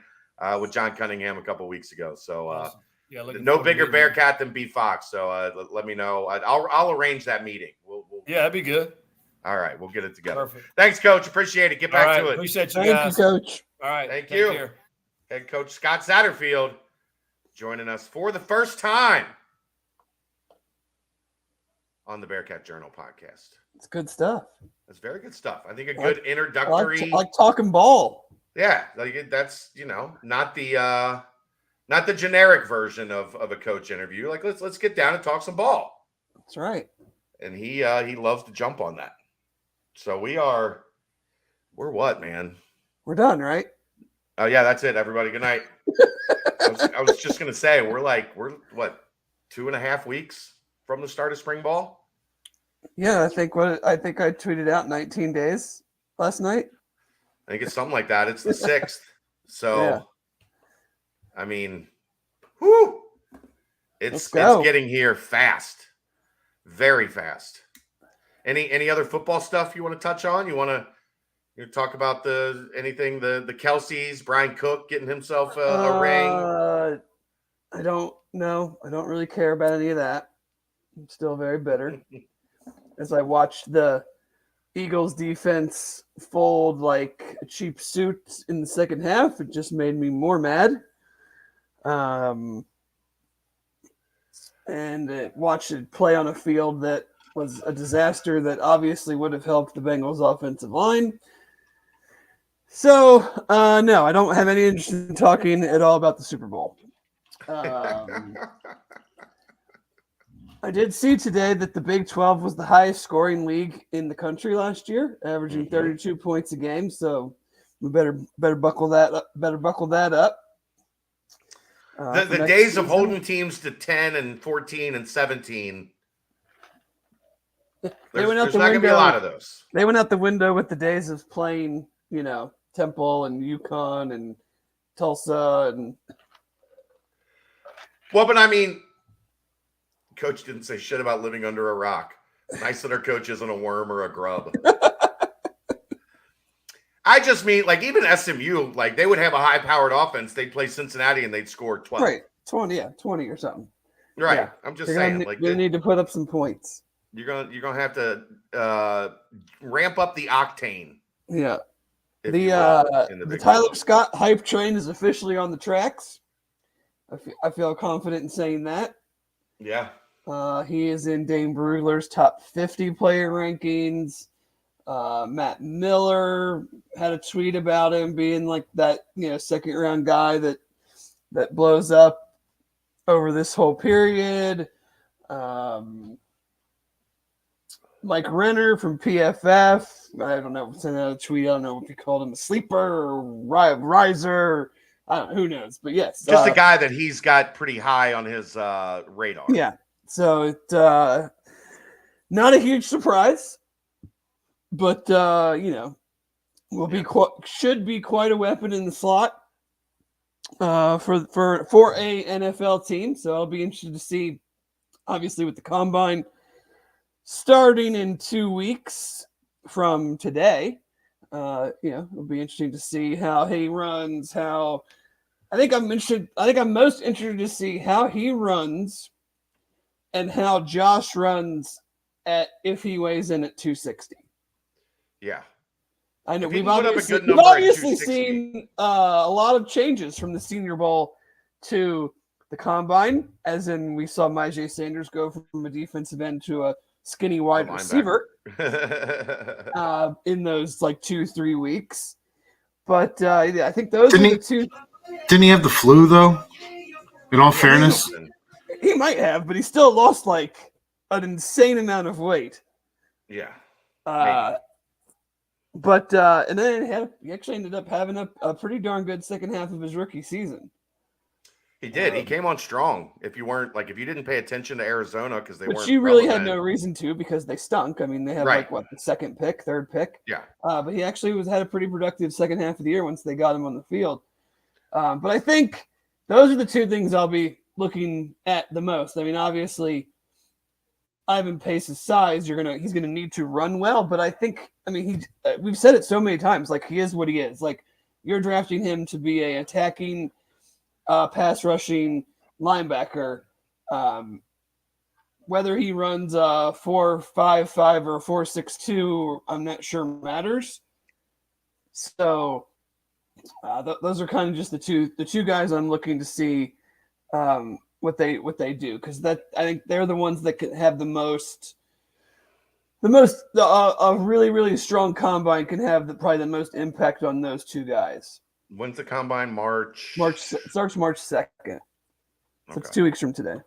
with John Cunningham a couple of weeks ago. So Awesome. Yeah, no bigger Bearcat than B. Fox. So let me know. I'll arrange that meeting. We'll yeah, that'd be good. All right, we'll get it together. Perfect. Thanks, Coach. Appreciate it. Get back to it. Appreciate you Thank guys. you, Coach. All right. Thank Take you. care. Head Coach Scott Satterfield joining us for the first time on the Bearcat Journal podcast. It's good stuff. That's very good stuff. I think a good introductory. I like talking ball. Yeah, like that's not the generic version of a coach interview. Like let's get down and talk some ball. That's right. And he loves to jump on that. So we're what, man? We're done, right? Oh yeah, that's it. Everybody, good night. I was just gonna say we're what 2.5 weeks from the start of spring ball. Yeah, I think I tweeted out 19 days last night. I think it's something like that. It's the 6th. So, Yeah. I mean, whoo! It's getting here fast, very fast. Any other football stuff you want to touch on? You want to talk about the Kelseys, Brian Cook getting himself a ring? I don't know. I don't really care about any of that. I'm still very bitter. As I watched the Eagles defense fold like a cheap suit in the second half, it just made me more mad. And watched it play on a field that was a disaster that obviously would have helped the Bengals offensive line. So, no, I don't have any interest in talking at all about the Super Bowl. I did see today that the Big 12 was the highest scoring league in the country last year, averaging 32 points a game. So we better buckle that up. The days of holding teams to 10 and 14 and 17. There's not going to be a lot of those. They went out the window with the days of playing, Temple and UConn and Tulsa and. Well, but I mean, Coach didn't say shit about living under a rock. Nice that our coach isn't a worm or a grub. I just mean, like, even SMU, like, they would have a high-powered offense. They'd play Cincinnati and they'd score 12. Right, 20 or something. Right. Yeah. I'm just saying, they need to put up some points. You're gonna have to ramp up the octane. Yeah. The Tyler Scott hype train is officially on the tracks. I feel confident in saying that. Yeah. He is in Dane Brugler's top 50 player rankings. Matt Miller had a tweet about him being like that, second round guy that blows up over this whole period. Mike Renner from PFF. I don't know. Sent out a tweet. I don't know if he called him a sleeper or riser. I don't know. Who knows? But yes. Just a guy that he's got pretty high on his radar. Yeah. So it's not a huge surprise. But should be quite a weapon in the slot for a NFL team. So I'll be interested to see, obviously, with the combine starting in 2 weeks from today. It'll be interesting to see how he runs. I think I'm most interested to see how he runs and how Josh runs if he weighs in at 260. Yeah. I know we've we've obviously seen a lot of changes from the Senior Bowl to the Combine, as in we saw Myjai Sanders go from a defensive end to a skinny wide receiver in those 2-3 weeks. But I think those are the two. Didn't he have the flu though? In all fairness, he might have, but he still lost an insane amount of weight. Yeah. But and then he actually ended up having a pretty darn good second half of his rookie season. He did. He came on strong. If you didn't pay attention to Arizona because they But weren't you really had relevant. no reason to because they stunk. I mean, they have Right. the second pick, third pick. Yeah. But he actually had a pretty productive second half of the year once they got him on the field. But I think those are the two things I'll be looking at the most. I mean, obviously, Ivan Pace's size, he's gonna need to run well. But I think, we've said it so many times, like he is what he is. Like you're drafting him to be a attacking, pass rushing linebacker. Whether he runs 4.55 or 4.62, I'm not sure matters. So those are kind of just the two guys I'm looking to see what they do, because I think they're the ones that can have the most a really, really strong combine can have probably the most impact on those two guys. When's the combine? March. Starts March 2nd. So it's 2 weeks from today.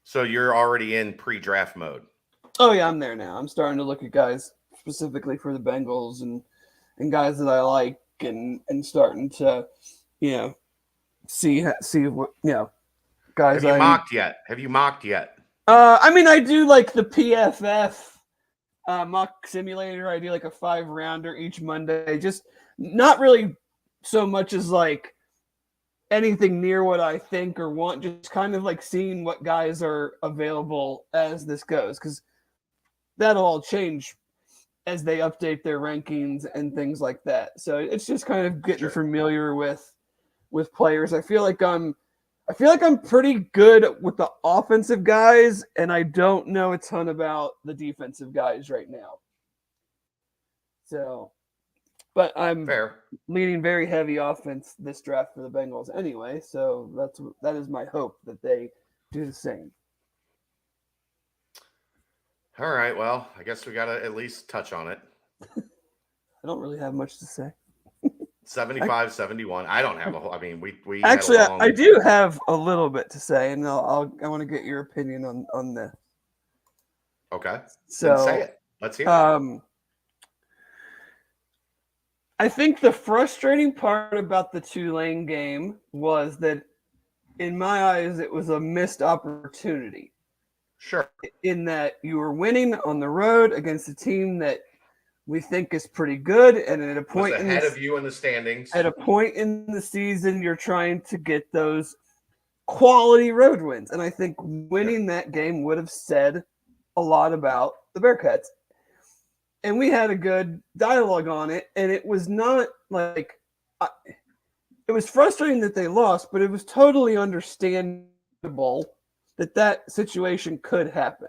So you're already in pre-draft mode. Oh yeah, I'm there now. I'm starting to look at guys specifically for the Bengals and guys that I like and starting to, see what, guys. Have you mocked yet? I do like the PFF mock simulator. I do like a 5-rounder each Monday. Just not really so much as like anything near what I think or want, just kind of like seeing what guys are available as this goes, because that'll all change as they update their rankings and things like that. So it's just kind of getting familiar with players. I feel like I'm pretty good with the offensive guys, and I don't know a ton about the defensive guys right now. So, but I'm leaning very heavy offense this draft for the Bengals anyway. So that is my hope that they do the same. All right. Well, I guess we got to at least touch on it. I don't really have much to say. 75, 71. I don't have a whole. I mean, we actually, I do have a little bit to say, and I want to get your opinion on this. Okay. So then say it. Let's hear it. I think the frustrating part about the Tulane game was that, in my eyes, it was a missed opportunity. Sure. In that you were winning on the road against a team that we think is pretty good, and at a point ahead of you in the standings. At a point in the season, you're trying to get those quality road wins, and I think winning that game would have said a lot about the Bearcats. And we had a good dialogue on it, and it was not like it was frustrating that they lost, but it was totally understandable that situation could happen.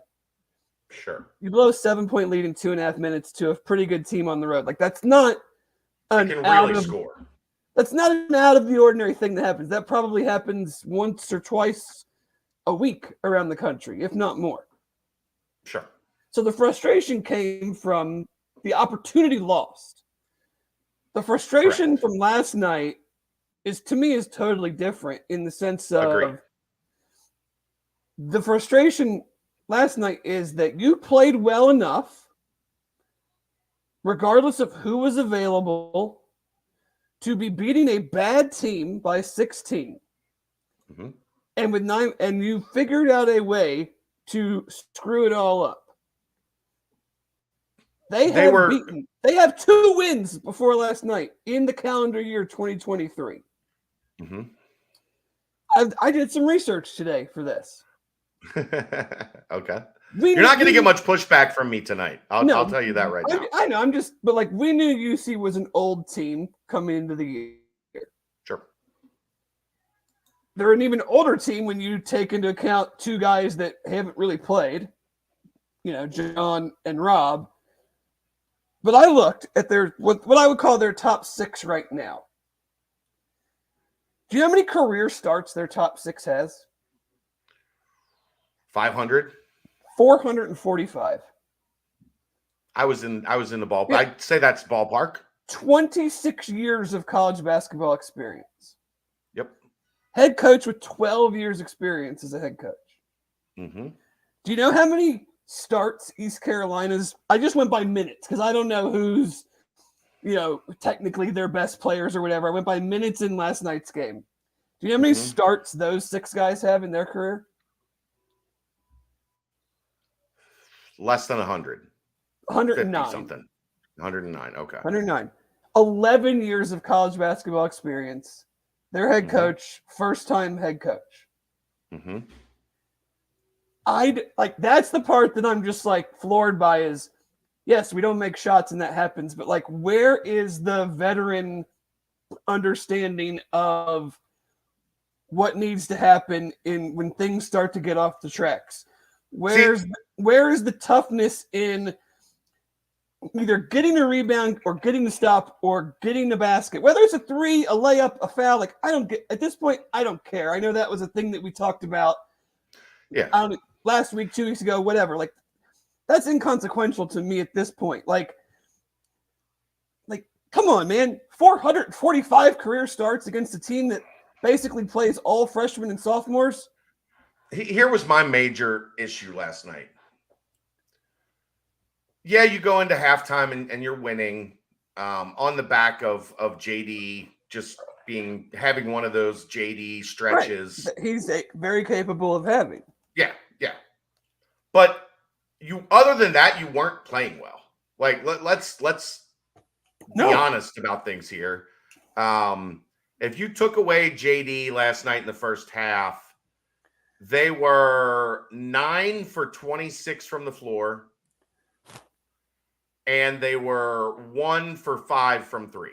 Sure. You blow a 7-point lead in 2.5 minutes to a pretty good team on the road. Like that's not score. That's not an out of the ordinary thing that happens. That probably happens once or twice a week around the country, if not more. Sure. So the frustration came from the opportunity lost. The frustration from last night is totally different in the sense of Agreed. The frustration last night is that you played well enough, regardless of who was available, to be beating a bad team by 16. Mm-hmm. And with 9, and you figured out a way to screw it all up. They have 2 wins before last night in the calendar year 2023. Mm-hmm. I did some research today for this. Okay. You're not going to get much pushback from me tonight. I'll tell you that right now. I know. But we knew UC was an old team coming into the year. Sure. They're an even older team when you take into account 2 guys that haven't really played, John and Rob. But I looked at their what I would call their top 6 right now. Do you know how many career starts their top 6 has? 500. 445. I was in the ballpark. Yeah. I'd say that's ballpark. 26 years of college basketball experience. Yep. Head coach with 12 years experience as a head coach. Mm-hmm. Do you know how many starts East Carolina's? I just went by minutes because I don't know who's, technically their best players or whatever. I went by minutes in last night's game. Do you know how many Mhm. starts those 6 guys have in their career? Less than 100. 109. 50 something. 109. Okay. 109. 11 years of college basketball experience. Their head coach, first-time head coach. Mm-hmm. That's the part that I'm just like floored by is, yes, we don't make shots and that happens, but like, where is the veteran understanding of what needs to happen in when things start to get off the tracks? Where is the toughness in either getting a rebound or getting the stop or getting the basket? Whether it's a 3, a layup, a foul, like at this point, I don't care. I know that was a thing that we talked about. Yeah. Last week, 2 weeks ago, whatever. Like, that's inconsequential to me at this point. Like, come on, man. 445 career starts against a team that basically plays all freshmen and sophomores. Here was my major issue last night. Yeah, you go into halftime and you're winning on the back of JD just having one of those JD stretches. Right. He's very capable of having. Yeah. But other than that, you weren't playing well. Like let's be honest about things here. If you took away JD last night in the first half, they were 9 for 26 from the floor, and they were 1 for 5 from 3.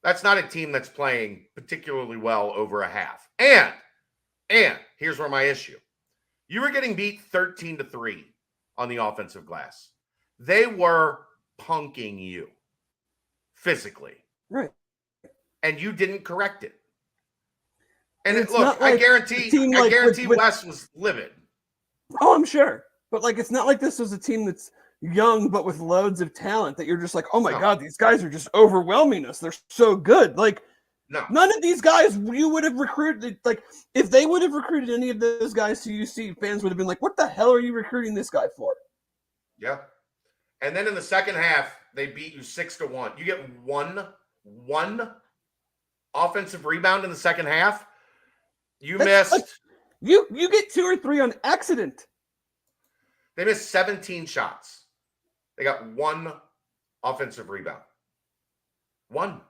That's not a team that's playing particularly well over a half. And here's where my issue. You were getting beat 13-3 on the offensive glass. They were punking you physically. Right. And you didn't correct it. And look, I guarantee Wes was livid. Oh, I'm sure. But like, it's not like this was a team that's young but with loads of talent that you're just like, oh my God, these guys are just overwhelming us. They're so good. Like, no, none of these guys you would have recruited. Like, if they would have recruited any of those guys to UC, fans would have been like, what the hell are you recruiting this guy for? Yeah. And then in the second half, they beat you 6-1. You get one offensive rebound in the second half. You missed. Like, you get 2 or 3 on accident. They missed 17 shots. They got 1 offensive rebound. 1.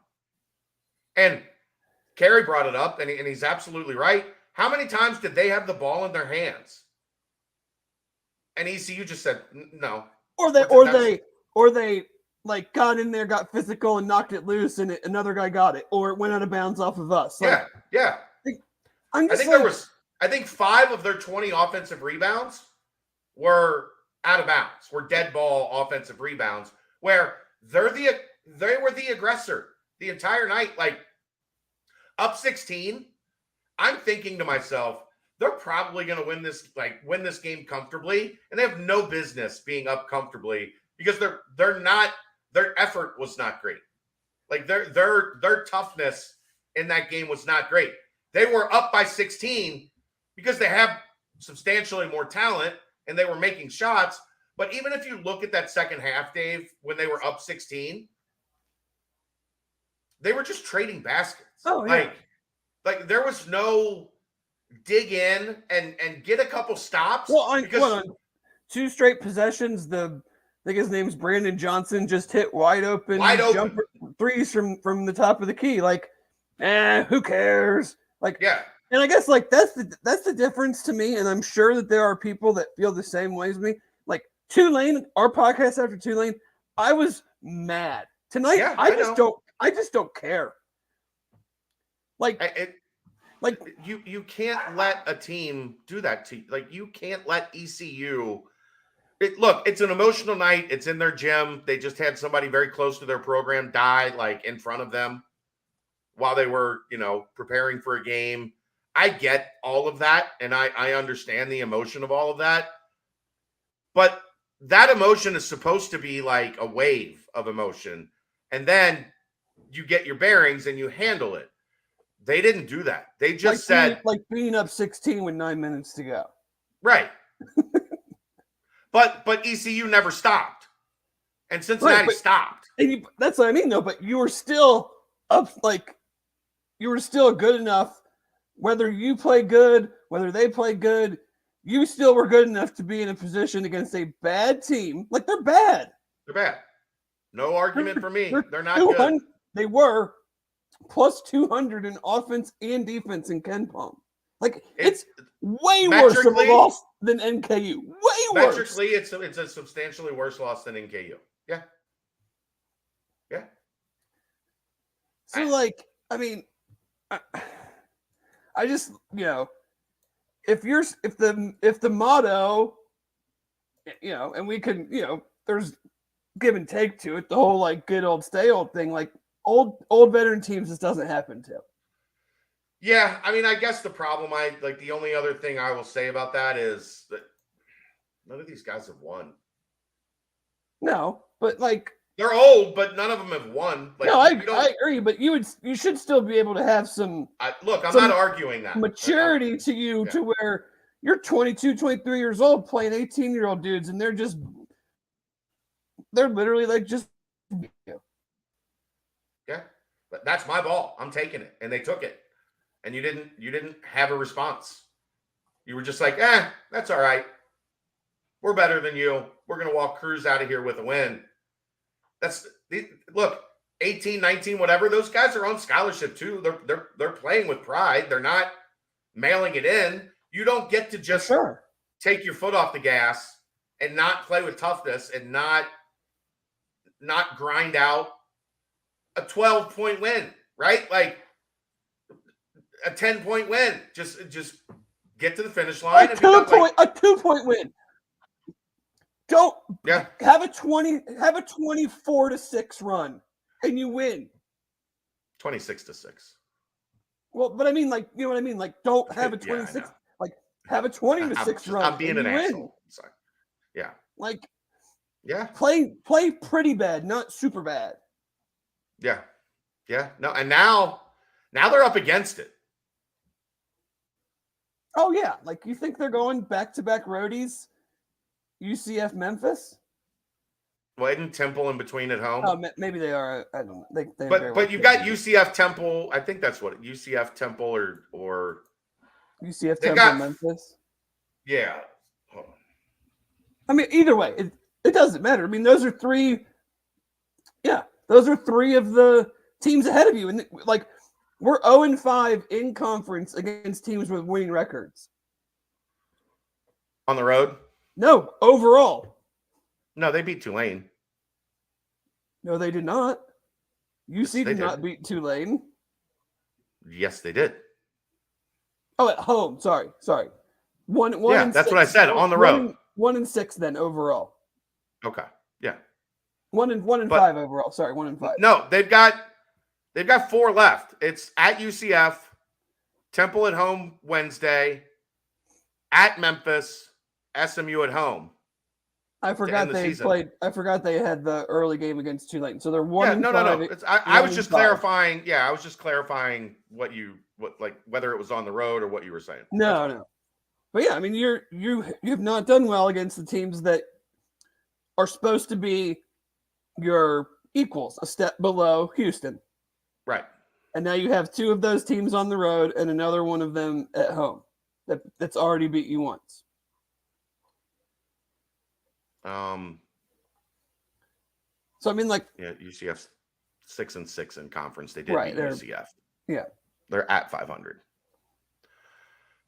And Kerry brought it up, and he's absolutely right. How many times did they have the ball in their hands? And ECU just said no. Or they like got in there, got physical, and knocked it loose, and another guy got it, or it went out of bounds off of us. Like, yeah. I think 5 of their 20 offensive rebounds were out of bounds, were dead ball offensive rebounds, where they were the aggressor the entire night. Like, up 16, I'm thinking to myself, they're probably going to win this game comfortably, and they have no business being up comfortably because their effort was not great. Like, their toughness in that game was not great. They were up by 16 because they have substantially more talent and they were making shots. But even if you look at that second half, Dave, when they were up 16, they were just trading baskets. Oh, yeah. Like there was no dig in and get a couple stops. Well, on 2 straight possessions, I think his name's Brandon Johnson, just hit wide open jumper threes from the top of the key. Like, who cares? Like, yeah. And I guess like that's the difference to me, and I'm sure that there are people that feel the same way as me. Like Tulane, our podcast after Tulane, I was mad tonight. Yeah, I just don't care. You can't let a team do that to you. Like, you can't let ECU. Look, it's an emotional night. It's in their gym. They just had somebody very close to their program die, like, in front of them while they were, preparing for a game. I get all of that, and I understand the emotion of all of that. But that emotion is supposed to be like a wave of emotion, and then you get your bearings and you handle it. They didn't do that. They just said being up 16 with 9 minutes to go. Right. but ECU never stopped. And Cincinnati stopped. And that's what I mean, though. But you were still up, you were still good enough whether you play good, whether they play good, you still were good enough to be in a position against a bad team. Like, they're bad. They're bad. No argument for me. They're not 200 good. They were plus 200 in offense and defense in Ken Palm. Like, it's way worse of a loss than NKU. Way worse. Metrically, it's a substantially worse loss than NKU. Yeah. Yeah. So, like, I mean, I just, if the motto, and we can, there's give and take to it, the whole like good old stay old thing, like old veteran teams, this doesn't happen to. Yeah, I mean, I guess the problem, the only other thing I will say about that is that none of these guys have won. No, but like they're old, but none of them have won. Like, no, I agree, but you should still be able to have some. Look, I'm not arguing that maturity to you to where you're 22, 23 years old playing 18-year-old dudes, and they're literally like just. Yeah, but that's my ball. I'm taking it, and they took it. And you didn't have a response. You were just like, that's all right. We're better than you. We're going to walk Cruz out of here with a win. Look, 18, 19, whatever. Those guys are on scholarship too. They're playing with pride. They're not mailing it in. You don't get to just take your foot off the gas and not play with toughness and not grind out a 12-point win, right? Like, a 10-point win. Just get to the finish line. A 2-point win. Don't have a 24-6 run and you win. 26-6. Well, but I mean, like, you know what I mean? Like, don't have a 26, like have a 20-6 run. I'm being an asshole. Sorry. Yeah. Like, yeah. Play pretty bad, not super bad. Yeah. Yeah. No, and now they're up against it. Oh, yeah. Like, you think they're going back-to-back roadies? UCF Memphis? Well, isn't Temple in between at home? Oh, maybe they are. I don't know. But you've got UCF Temple. I think that's what UCF Temple or UCF Temple Memphis. Yeah. I mean, either way, it doesn't matter. I mean, those are three. Yeah, those are three of the teams ahead of you, and like. We're 0-5 in conference against teams with winning records. On the road? No, overall. No, they beat Tulane. No, they did not. UC did not beat Tulane. Yes, they did. Oh, at home. Sorry. One. Yeah, and that's 6. what I said. On the road. 1-6 then overall. Okay. Yeah. 1-5 overall. Sorry, 1-5. No, they've got 4 left. It's at UCF, Temple at home Wednesday, at Memphis, SMU at home. I forgot they played. I forgot they had the early game against Tulane. So they're 1-5. No. I was just clarifying. Yeah, I was just clarifying whether it was on the road or what you were saying. No. But yeah, I mean, you have not done well against the teams that are supposed to be your equals, a step below Houston. Right. And now you have 2 of those teams on the road and another one of them at home that's already beat you once. So I mean, like, UCF's 6-6 in conference. They did beat UCF. Yeah, they're at 500.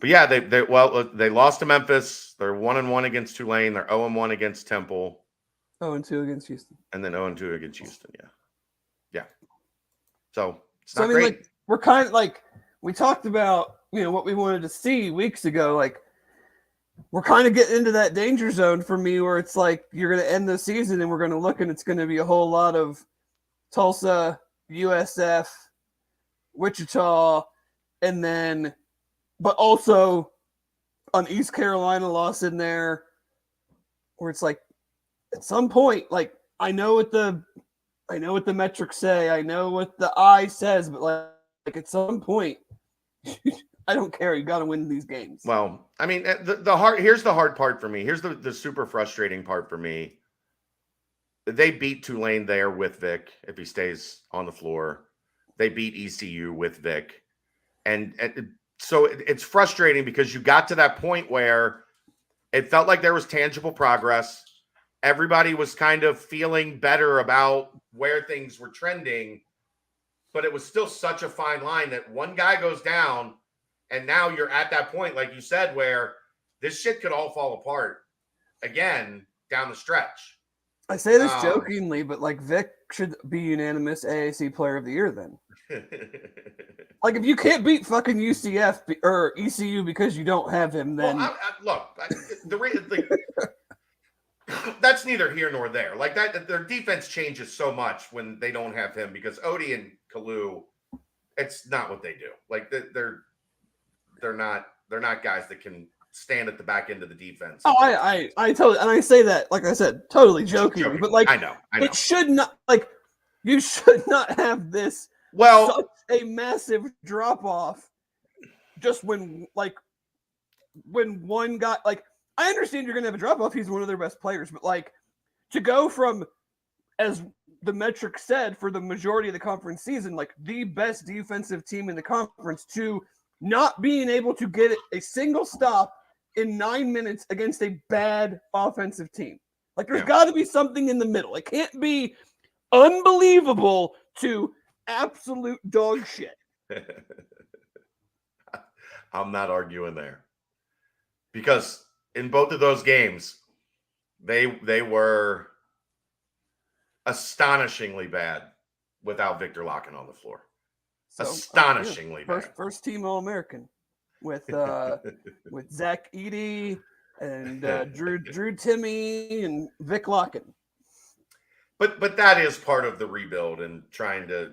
But yeah, they lost to Memphis. They're 1-1 against Tulane. They're 0-1 against Temple. 0-2 against Houston. And then 0-2 against Houston. Yeah. So it's not great. Like, we're kind of like we talked about, what we wanted to see weeks ago. Like, we're kind of getting into that danger zone for me where it's like you're going to end the season and we're going to look and it's going to be a whole lot of Tulsa, USF, Wichita, and then, but also an East Carolina loss in there where it's like at some point, like I know what the metrics say, I know what the eye says, but like at some point, I don't care. You got to win these games. Well, I mean, here's the hard part for me. Here's the super frustrating part for me. They beat Tulane there with Vic if he stays on the floor. They beat ECU with Vic. And so it's frustrating because you got to that point where it felt like there was tangible progress. Everybody was kind of feeling better about where things were trending, but it was still such a fine line that one guy goes down, and now you're at that point, like you said, where this shit could all fall apart again down the stretch. I say this jokingly, but like Vic should be unanimous AAC Player of the Year then. Like if you can't beat fucking UCF or ECU because you don't have him, then that's neither here nor there. Like that, their defense changes so much when they don't have him because Odie and Kalu, it's not what they do. Like they're not guys that can stand at the back end of the defense. Oh, I totally, and I say that, like I said, totally joking, but like I know. It should not, like, you should not have this such a massive drop off just when one guy, like, I understand you're gonna have a drop off, he's one of their best players, but like to go from, as the metric said, for the majority of the conference season, like the best defensive team in the conference, to not being able to get a single stop in 9 minutes against a bad offensive team. Like there's got to be something in the middle. It can't be unbelievable to absolute dog shit. I'm not arguing there. Because in both of those games, they were astonishingly bad without Victor Locken on the floor. So, astonishingly bad. First team All-American with Zach Edey and Drew Timme and Vic Locken. But that is part of the rebuild and trying to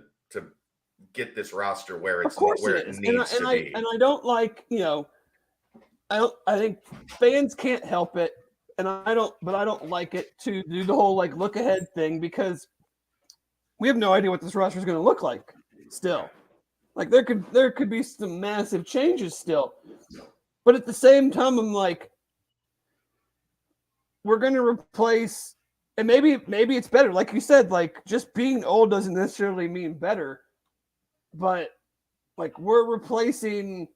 get this roster where it's where it needs to be. And I don't like, I think fans can't help it, and I don't like it to do the whole like look ahead thing because we have no idea what this roster is going to look like still. Like there could be some massive changes still, but at the same time, I'm like, we're going to replace, and maybe it's better. Like you said, like just being old doesn't necessarily mean better, but like we're replacing.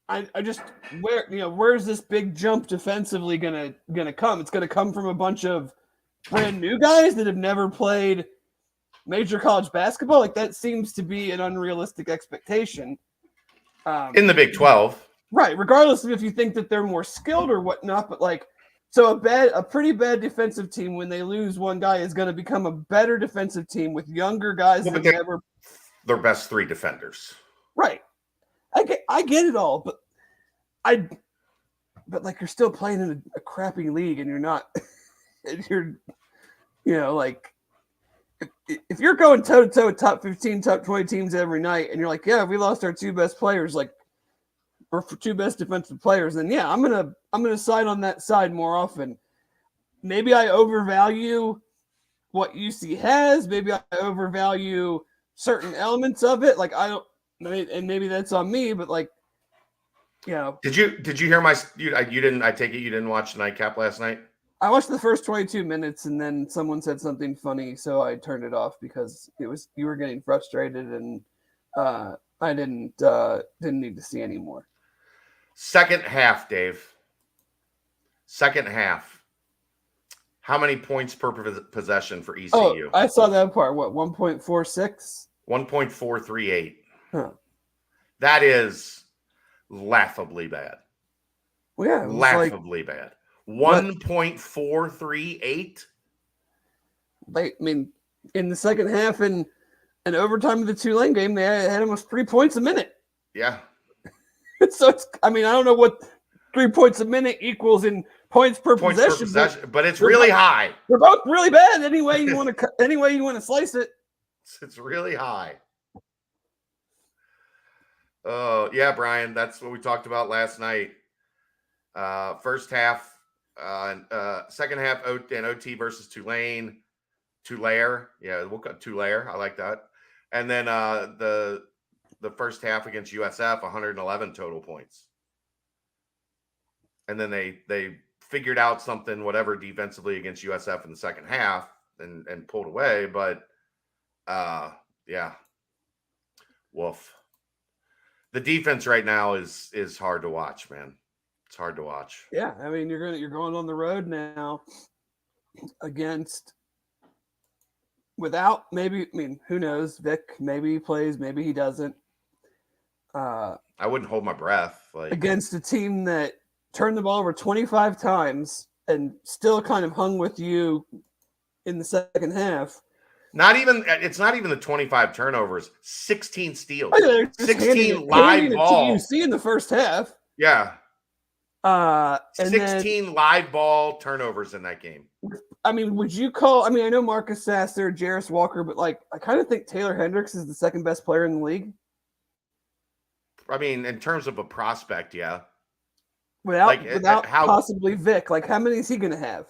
I just where's this big jump defensively gonna come? It's gonna come from a bunch of brand new guys that have never played major college basketball. Like that seems to be an unrealistic expectation. In the Big 12. Right, regardless of if you think that they're more skilled or whatnot, but like so a pretty bad defensive team when they lose one guy is gonna become a better defensive team with younger guys that never their best three defenders. Right. I get it all, but like you're still playing in a crappy league and you're not, and you're, like, if you're going toe to toe with top 15, top 20 teams every night, and you're like, yeah, we lost our two best players, like, or for two best defensive players, then yeah, I'm gonna side on that side more often. Maybe I overvalue what UC has. Maybe I overvalue certain elements of it. Like and maybe that's on me, but like, Did you hear you didn't, I take it you didn't watch the nightcap last night? I watched the first 22 minutes and then someone said something funny, so I turned it off because you were getting frustrated and I didn't need to see anymore. Second half, Dave. Second half. How many points per possession for ECU? Oh, I saw that part. What, 1.46? 1.438. Huh. That is laughably bad. Well, yeah, laughably bad. 1.438. I mean, in the second half and overtime of the Tulane game, they had almost 3 points a minute. Yeah. So I don't know what 3 points a minute equals in points per possession, but it's really high. They're both really bad. Any way you want to slice it. It's really high. Oh, yeah, Brian, that's what we talked about last night. First half, second half, OT versus Tulane. Tulare. Yeah, we'll cut Tulare. I like that. And then the first half against USF, 111 total points. And then they figured out something, whatever, defensively against USF in the second half and pulled away. But, yeah. Woof. The defense right now is hard to watch, man. It's hard to watch. Yeah, I mean you're going on the road now against without maybe who knows, Vic, maybe he plays, maybe he doesn't. I wouldn't hold my breath. Like against a team that turned the ball over 25 times and still kind of hung with you in the second half. it's not even the 25 turnovers, 16 steals, 16 live ball. TUC in the first half. Yeah. And 16 live ball turnovers in that game. I mean, would you call? I mean, I know Marcus Sasser, Jarris Walker, but like, I kind of think Taylor Hendricks is the second best player in the league. I mean, in terms of a prospect, yeah. Without possibly Vic, like, how many is he going to have?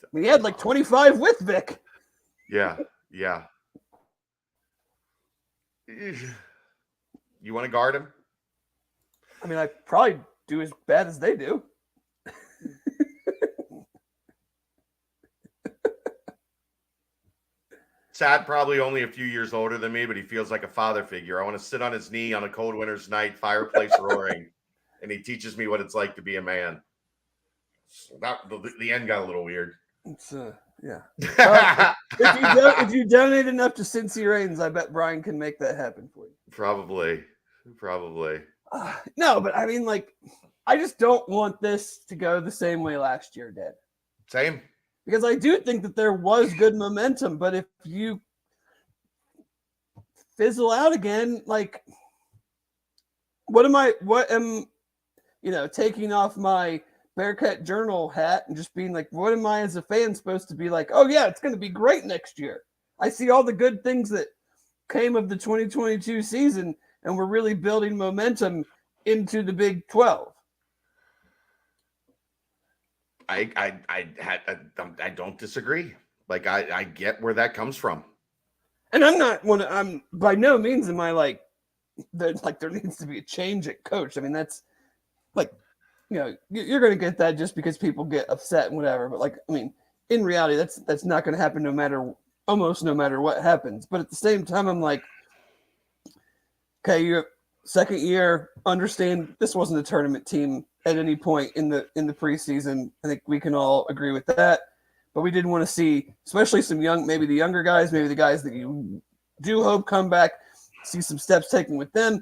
I mean, he had like 25 with Vic. Yeah. You want to guard him? I mean, I probably do as bad as they do. Sad, probably only a few years older than me, but he feels like a father figure. I want to sit on his knee on a cold winter's night, fireplace roaring, and he teaches me what it's like to be a man. So the end got a little weird. It's yeah. If you donate enough to Cincy Reigns, I bet Brian can make that happen for you. Probably. No, but I mean, like, I just don't want this to go the same way last year did. Same. Because I do think that there was good momentum, but if you fizzle out again, like, what am taking off my Bearcat Journal hat and just being like, what am I as a fan supposed to be like? Oh yeah, it's going to be great next year. I see all the good things that came of the 2022 season, and we're really building momentum into the Big 12. I don't disagree. Like I get where that comes from. And I'm by no means am I like there needs to be a change at coach. I mean, that's like, you're going to get that just because people get upset and whatever. But like, I mean, in reality, that's not going to happen almost no matter what happens. But at the same time, I'm like, okay, you're second year, understand this wasn't a tournament team at any point in the preseason. I think we can all agree with that. But we didn't want to see, especially maybe the younger guys, maybe the guys that you do hope come back, see some steps taken with them.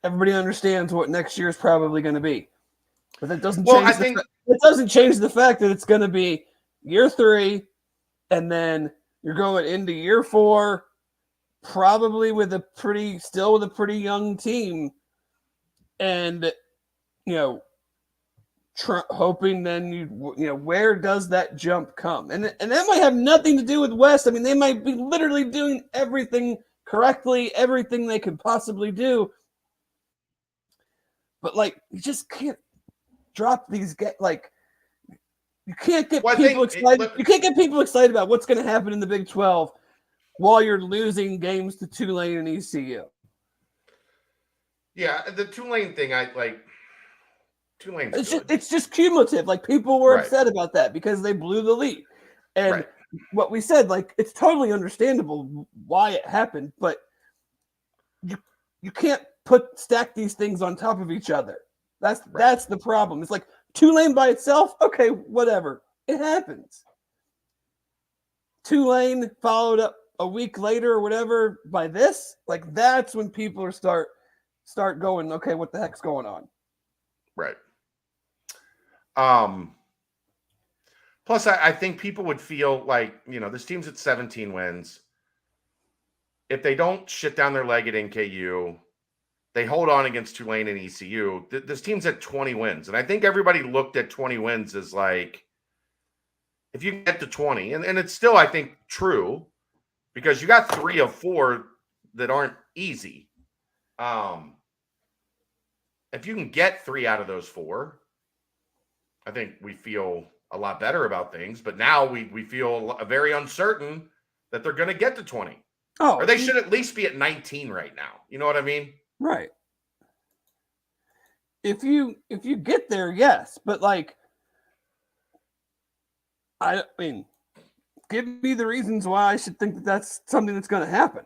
Everybody understands what next year is probably going to be. But that doesn't it doesn't change the fact that it's going to be year 3, and then you're going into year 4, probably with a pretty young team, and hoping then where does that jump come, and that might have nothing to do with West. I mean, they might be literally doing everything correctly, everything they could possibly do, but like, you just can't drop these you can't get people excited. You can't get people excited about what's going to happen in the Big 12 while you're losing games to Tulane and ECU. Yeah, the Tulane thing, Tulane's it's just cumulative. Like, people were upset about that because they blew the lead. And what we said, like, it's totally understandable why it happened, but you can't stack these things on top of each other. That's the problem. It's like Tulane by itself, okay, whatever. It happens. Tulane followed up a week later or whatever by this, like, that's when people are start going, okay, what the heck's going on? Right. Plus, I think people would feel like, this team's at 17 wins. If they don't shit down their leg at NKU, they hold on against Tulane and ECU. This team's at 20 wins. And I think everybody looked at 20 wins as like, if you get to 20, and it's still, I think, true, because you got 3 of 4 that aren't easy. If you can get 3 out of those 4, I think we feel a lot better about things. But now we feel very uncertain that they're going to get to 20. Oh, or they should at least be at 19 right now. You know what I mean? Right. If you get there, yes, but like, I mean, give me the reasons why I should think that that's something that's going to happen.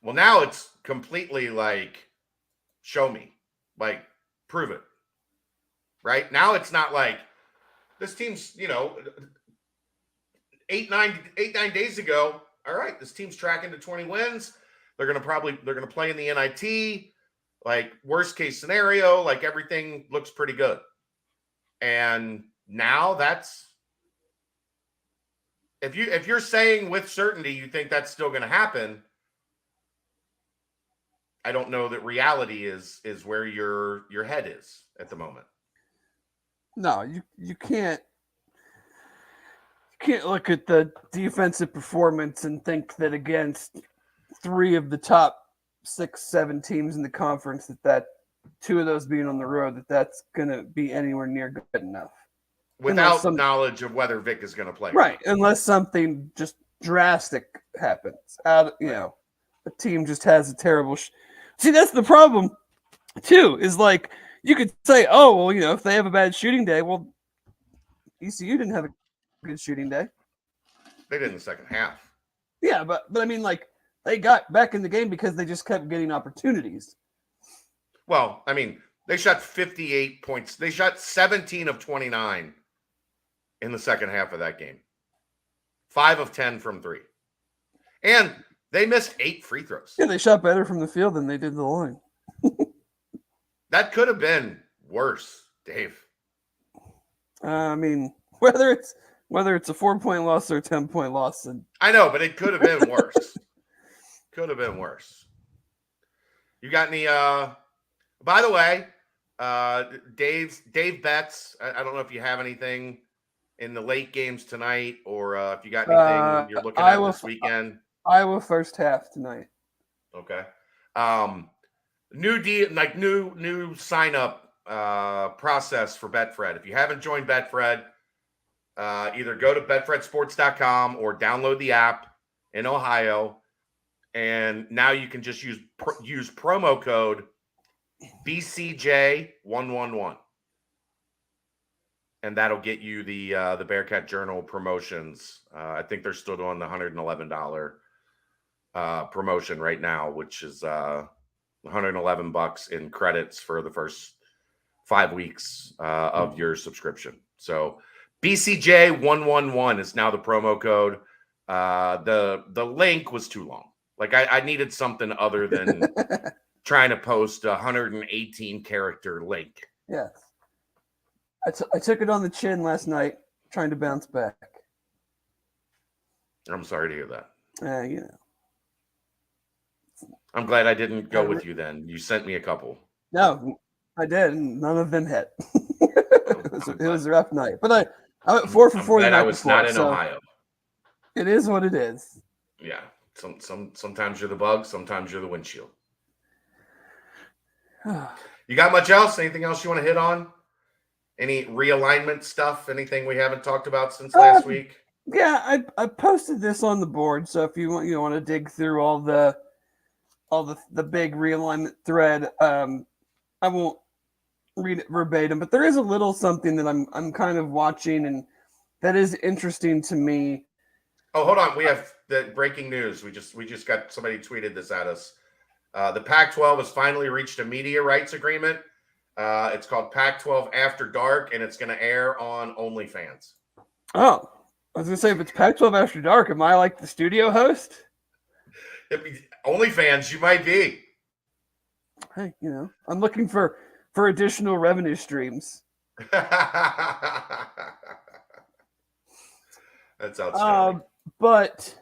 Well, now it's completely like, show me, like, prove it. Right now, it's not like this team's, 8-9 days ago. All right, this team's tracking to 20 wins. They're gonna play in the NIT. Like, worst case scenario, like, everything looks pretty good. And now that's, if you're saying with certainty you think that's still going to happen, I don't know that reality is where your head is at the moment. No, you can't look at the defensive performance and think that against 3 of the top 6-7 teams in the conference that 2 of those being on the road that's going to be anywhere near good enough. Without knowledge of whether Vic is going to play. Right, unless something just drastic happens. The team just has a terrible See, that's the problem too, is like you could say, oh, well, if they have a bad shooting day, well, ECU didn't have a good shooting day. They did in the second half. Yeah, but I mean, like, they got back in the game because they just kept getting opportunities. Well, I mean, they shot 58 points. They shot 17 of 29 in the second half of that game. 5 of 10 from 3. And they missed 8 free throws. Yeah, they shot better from the field than they did the line. That could have been worse, Dave. I mean, whether it's a 4-point loss or a 10-point loss. I know, but it could have been worse. Could have been worse. You got any by the way, Dave Betts, I don't know if you have anything in the late games tonight, or if you got anything you're looking at this weekend. Iowa first half tonight. Okay. New sign up process for Betfred. If you haven't joined Betfred, either go to betfredsports.com or download the app in Ohio, and now you can just use promo code BCJ111, and that'll get you the Bearcat Journal promotions. I think they're still doing the $111 promotion right now, which is $111 in credits for the first 5 weeks of your subscription. So BCJ111 is now the promo code. The link was too long. Like, I needed something other than trying to post a 118 character link. Yes. I took it on the chin last night, trying to bounce back. I'm sorry to hear that. I'm glad I didn't go with you then. You sent me a couple. No, I did. And none of them hit. It was a rough night. But I went 4 for 4 the night I was before, not in Ohio. It is what it is. Yeah. Sometimes you're the bug, sometimes you're the windshield. You got much else? Anything else you want to hit on? Any realignment stuff? Anything we haven't talked about since last week? Yeah, I posted this on the board. So if you want to dig through all the big realignment thread, I won't read it verbatim, but there is a little something that I'm kind of watching, and that is interesting to me. Oh, hold on. We have the breaking news. We just got somebody tweeted this at us. The Pac-12 has finally reached a media rights agreement. It's called Pac-12 After Dark, and it's going to air on OnlyFans. Oh, I was going to say, if it's Pac-12 After Dark, am I like the studio host? OnlyFans, you might be. Hey, I'm looking for additional revenue streams. That's outstanding. But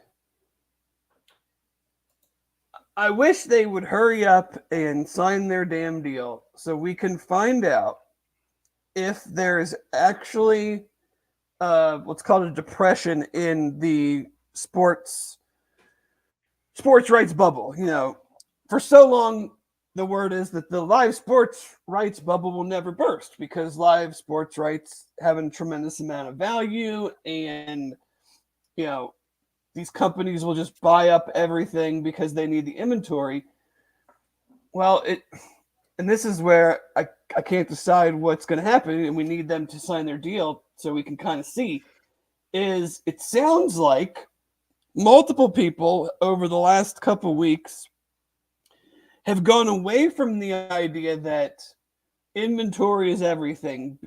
I wish they would hurry up and sign their damn deal so we can find out if there is actually what's called a depression in the sports rights bubble. For so long, the word is that the live sports rights bubble will never burst because live sports rights have a tremendous amount of value, and these companies will just buy up everything because they need the inventory. Well, and this is where I can't decide what's going to happen, and we need them to sign their deal so we can kind of see. is it sounds like multiple people over the last couple weeks have gone away from the idea that inventory is everything,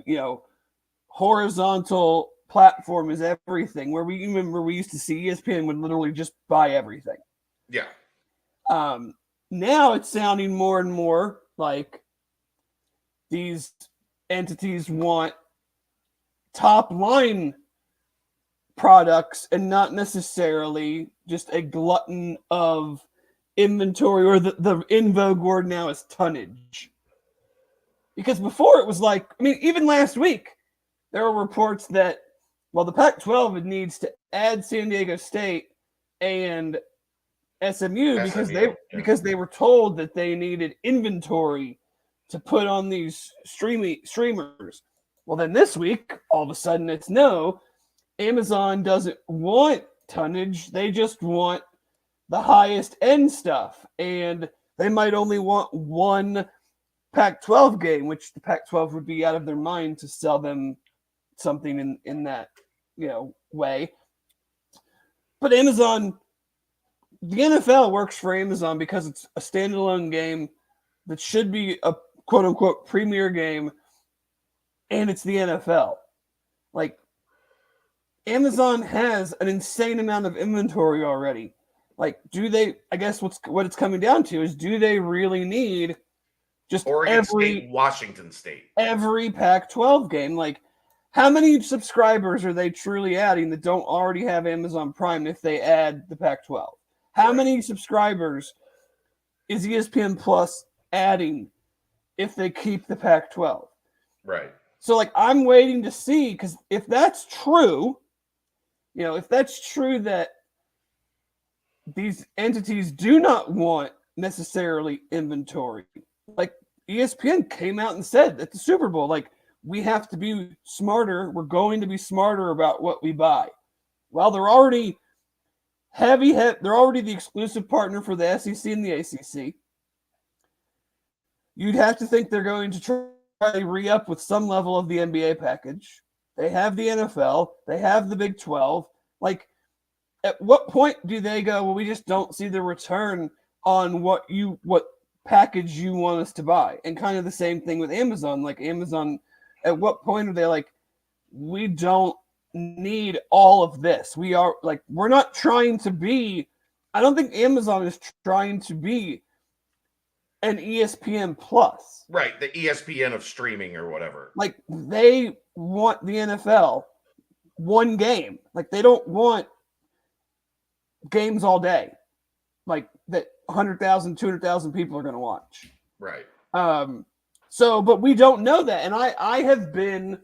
horizontal platform is everything, where we used to see ESPN would literally just buy everything. Yeah. Now it's sounding more and more like these entities want top line products and not necessarily just a glutton of inventory, or the in vogue word now is tonnage. Because before it was like, even last week, there were reports that, the Pac-12 needs to add San Diego State and SMU because they were told that they needed inventory to put on these streamers. Well, then this week, all of a sudden it's no. Amazon doesn't want tonnage. They just want the highest end stuff. And they might only want one Pac-12 game, which the Pac-12 would be out of their mind to sell them something in that, way. But Amazon, the NFL works for Amazon because it's a standalone game that should be a quote unquote premier game. And it's the NFL. Like, Amazon has an insane amount of inventory already. Like, I guess what it's coming down to is, do they really need just Oregon State, Washington State, every Pac-12 game? Like, how many subscribers are they truly adding that don't already have Amazon Prime if they add the Pac-12? How many subscribers is ESPN Plus adding if they keep the Pac-12? Right. So, I'm waiting to see, because if that's true, if that's true that these entities do not want necessarily inventory, like ESPN came out and said at the Super Bowl, we have to be smarter. We're going to be smarter about what we buy. Well, they're already they're already the exclusive partner for the SEC and the ACC. You'd have to think they're going to try to re-up with some level of the NBA package. They have the NFL. They have the Big 12. At what point do they go, well, we just don't see the return on what package you want us to buy? And kind of the same thing with Amazon. Amazon, at what point are they we don't need all of this? We're not trying to be, I don't think Amazon is trying to be an ESPN Plus. Right, the ESPN of streaming or whatever. They want the NFL one game. They don't want games all day. That 100,000, 200,000 people are going to watch. Right. But we don't know that. And I have been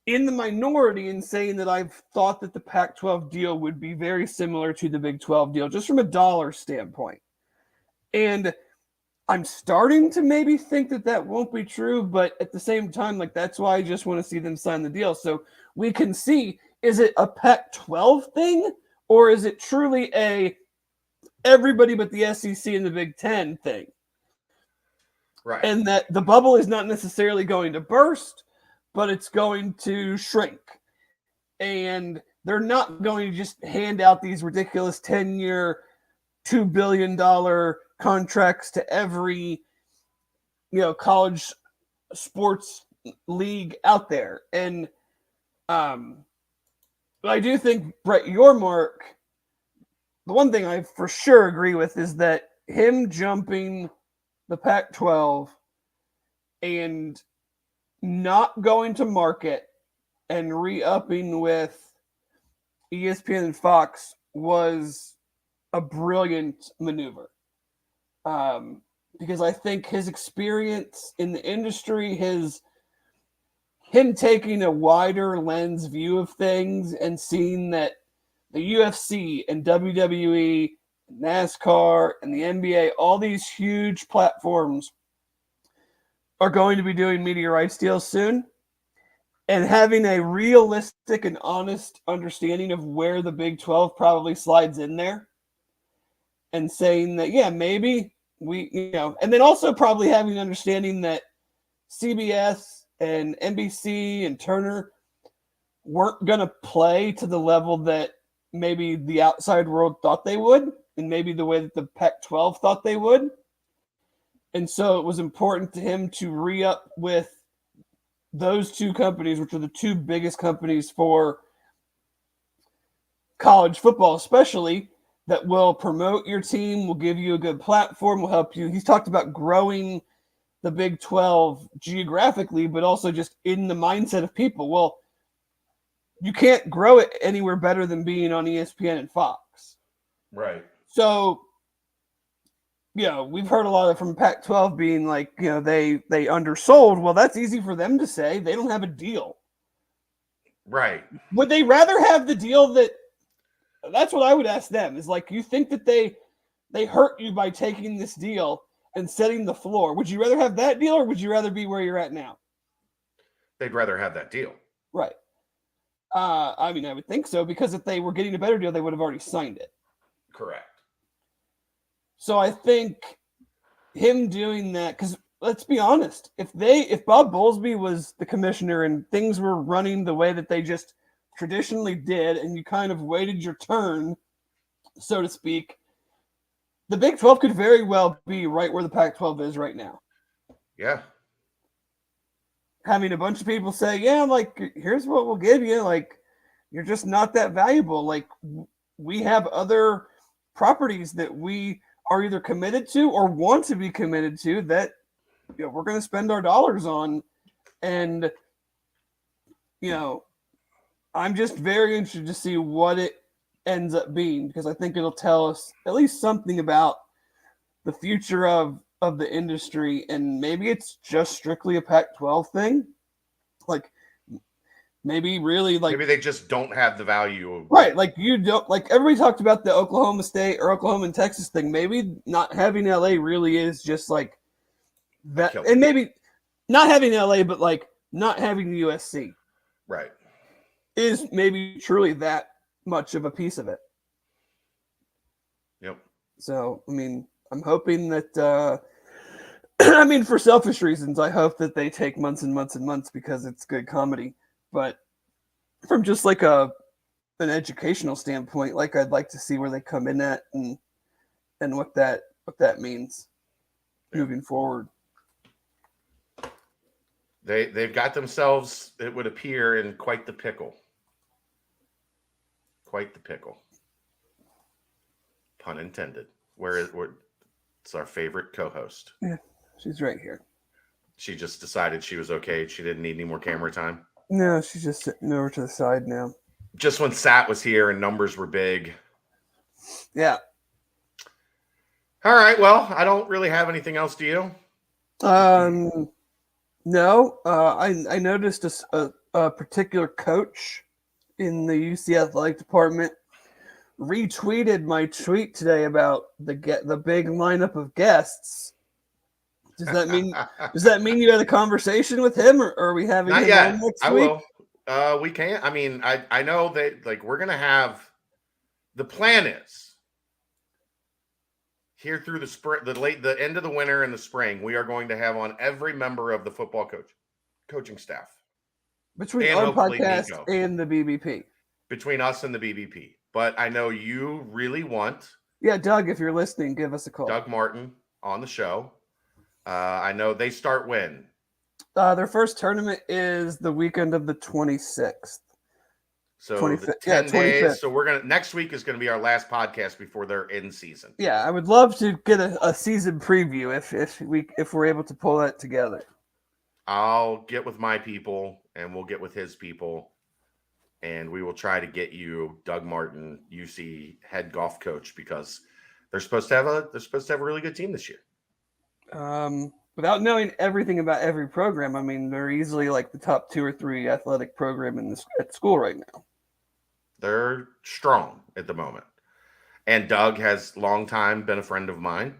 in the minority in saying that I've thought that the Pac-12 deal would be very similar to the Big 12 deal, just from a dollar standpoint. And I'm starting to maybe think that won't be true, but at the same time, that's why I just want to see them sign the deal. So we can see, is it a Pac-12 thing, or is it truly a everybody but the SEC and the Big Ten thing? Right. And that the bubble is not necessarily going to burst, but it's going to shrink. And they're not going to just hand out these ridiculous 10-year, $2 billion contracts to every, college sports league out there. And I do think, Brett Yormark, the one thing I for sure agree with is that him jumping the Pac-12 and not going to market and re-upping with ESPN and Fox was a brilliant maneuver. Because I think his experience in the industry, him taking a wider lens view of things and seeing that the UFC and WWE, NASCAR and the NBA, all these huge platforms are going to be doing media rights deals soon, and having a realistic and honest understanding of where the Big 12 probably slides in there, and saying that, yeah, maybe we, and then also probably having an understanding that CBS and NBC and Turner, weren't going to play to the level that maybe the outside world thought they would, and maybe the way that the Pac-12 thought they would. And so it was important to him to re-up with those two companies, which are the two biggest companies for college football, especially, that will promote your team, will give you a good platform, will help you. He's talked about growing the Big 12 geographically, but also just in the mindset of people. Well, you can't grow it anywhere better than being on ESPN and Fox. Right. So, we've heard a lot of from Pac-12 being like, they undersold. Well, that's easy for them to say. They don't have a deal. Right. Would they rather have the deal that's what I would ask them, is like, you think that they hurt you by taking this deal and setting the floor? Would you rather have that deal, or would you rather be where you're at now? They'd rather have that deal. Right. I would think so, because if they were getting a better deal, they would have already signed it. Correct. So I think him doing that, because let's be honest, if Bob Bowlesby was the commissioner and things were running the way that they just traditionally did, and you kind of waited your turn, so to speak, the Big 12 could very well be right where the Pac-12 is right now. Yeah. Having a bunch of people say, yeah, like, here's what we'll give you. Like, you're just not that valuable. Like, we have other properties that we are either committed to or want to be committed to that we're going to spend our dollars on. And, I'm just very interested to see what it ends up being, because I think it'll tell us at least something about the future of the industry. And maybe it's just strictly a Pac-12 thing. Like, maybe really, like, maybe they just don't have the value of, right. Like, you don't, like, everybody talked about the Oklahoma State or Oklahoma and Texas thing. Maybe not having LA really is just like that. And maybe not having LA, but like not having the USC. Right. Is maybe truly that much of a piece of it. Yep. So, I'm hoping that, for selfish reasons, I hope that they take months and months and months because it's good comedy. But from just like an educational standpoint, like, I'd like to see where they come in at and what that means moving forward. They've got themselves, it would appear, in quite the pickle. Quite the pickle. Pun intended. It's our favorite co-host. Yeah, she's right here. She just decided she was okay. She didn't need any more camera time. No, she's just sitting over to the side now. Just when Sat was here and numbers were big. Yeah. All right. Well, I don't really have anything else. Do you? No. I noticed a particular coach in the UC athletic department retweeted my tweet today about the big lineup of guests. Does that mean you had a conversation with him, or are we having Not him yet. on next I week? will. We can't. I know that, like, we're gonna have, the plan is here through the spring, the end of the winter and the spring, we are going to have on every member of the football coaching staff. Between and our hopefully podcast Nico. and the BBP. Between us and the BBP. But I know you really want Doug, if you're listening, give us a call. Doug Martin on the show. I know they start when? Their first tournament is the weekend of the 26th. So 25th. the 10 25th. days. So next week is going to be our last podcast before they're in season. Yeah, I would love to get a season preview if we're able to pull that together. I'll get with my people and we'll get with his people, and we will try to get you Doug Martin, UC head golf coach, because they're supposed to have a really good team this year. Without knowing everything about every program, they're easily like the top 2 or 3 athletic program at school right now. They're strong at the moment. And Doug has long time been a friend of mine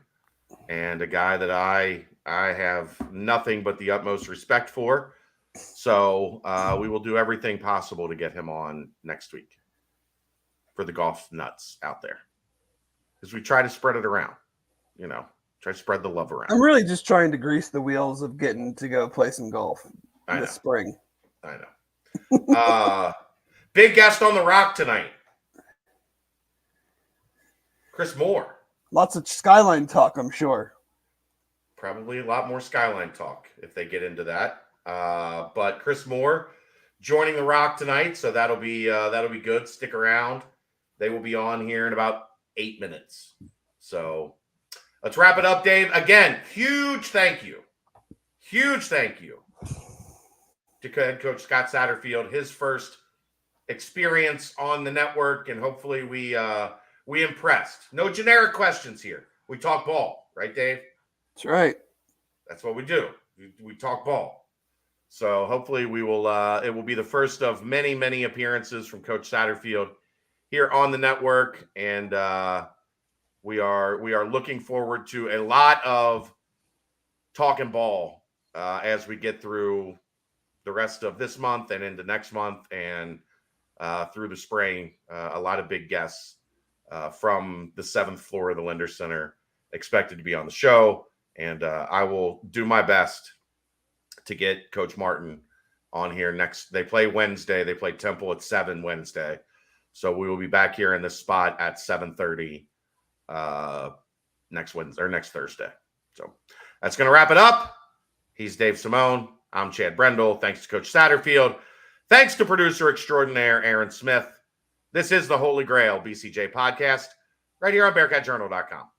and a guy that I have nothing but the utmost respect for. So we will do everything possible to get him on next week for the golf nuts out there, because we try to spread it around, try to spread the love around. I'm really just trying to grease the wheels of getting to go play some golf this spring. I know. Big guest on the Rock tonight. Chris Moore. Lots of Skyline talk, I'm sure. Probably a lot more Skyline talk if they get into that. But Chris Moore joining the Rock tonight, so that'll be good. Stick around. They will be on here in about 8 minutes. So let's wrap it up, Dave. Again, huge thank you to head coach Scott Satterfield, his first experience on the network, and hopefully we impressed. No generic questions here. We talk ball, right, Dave? That's right. That's what we do. We talk ball. So hopefully we will. It will be the first of many, many appearances from Coach Satterfield here on the network, and we are looking forward to a lot of talking ball as we get through the rest of this month and into next month and through the spring. A lot of big guests from the 7th floor of the Lender Center expected to be on the show. And I will do my best to get Coach Martin on here next. They play Wednesday. They play Temple at 7 Wednesday. So we will be back here in this spot at 7:30 next Wednesday or next Thursday. So that's going to wrap it up. He's Dave Simone. I'm Chad Brendel. Thanks to Coach Satterfield. Thanks to producer extraordinaire Aaron Smith. This is the Holy Grail BCJ podcast right here on BearcatJournal.com.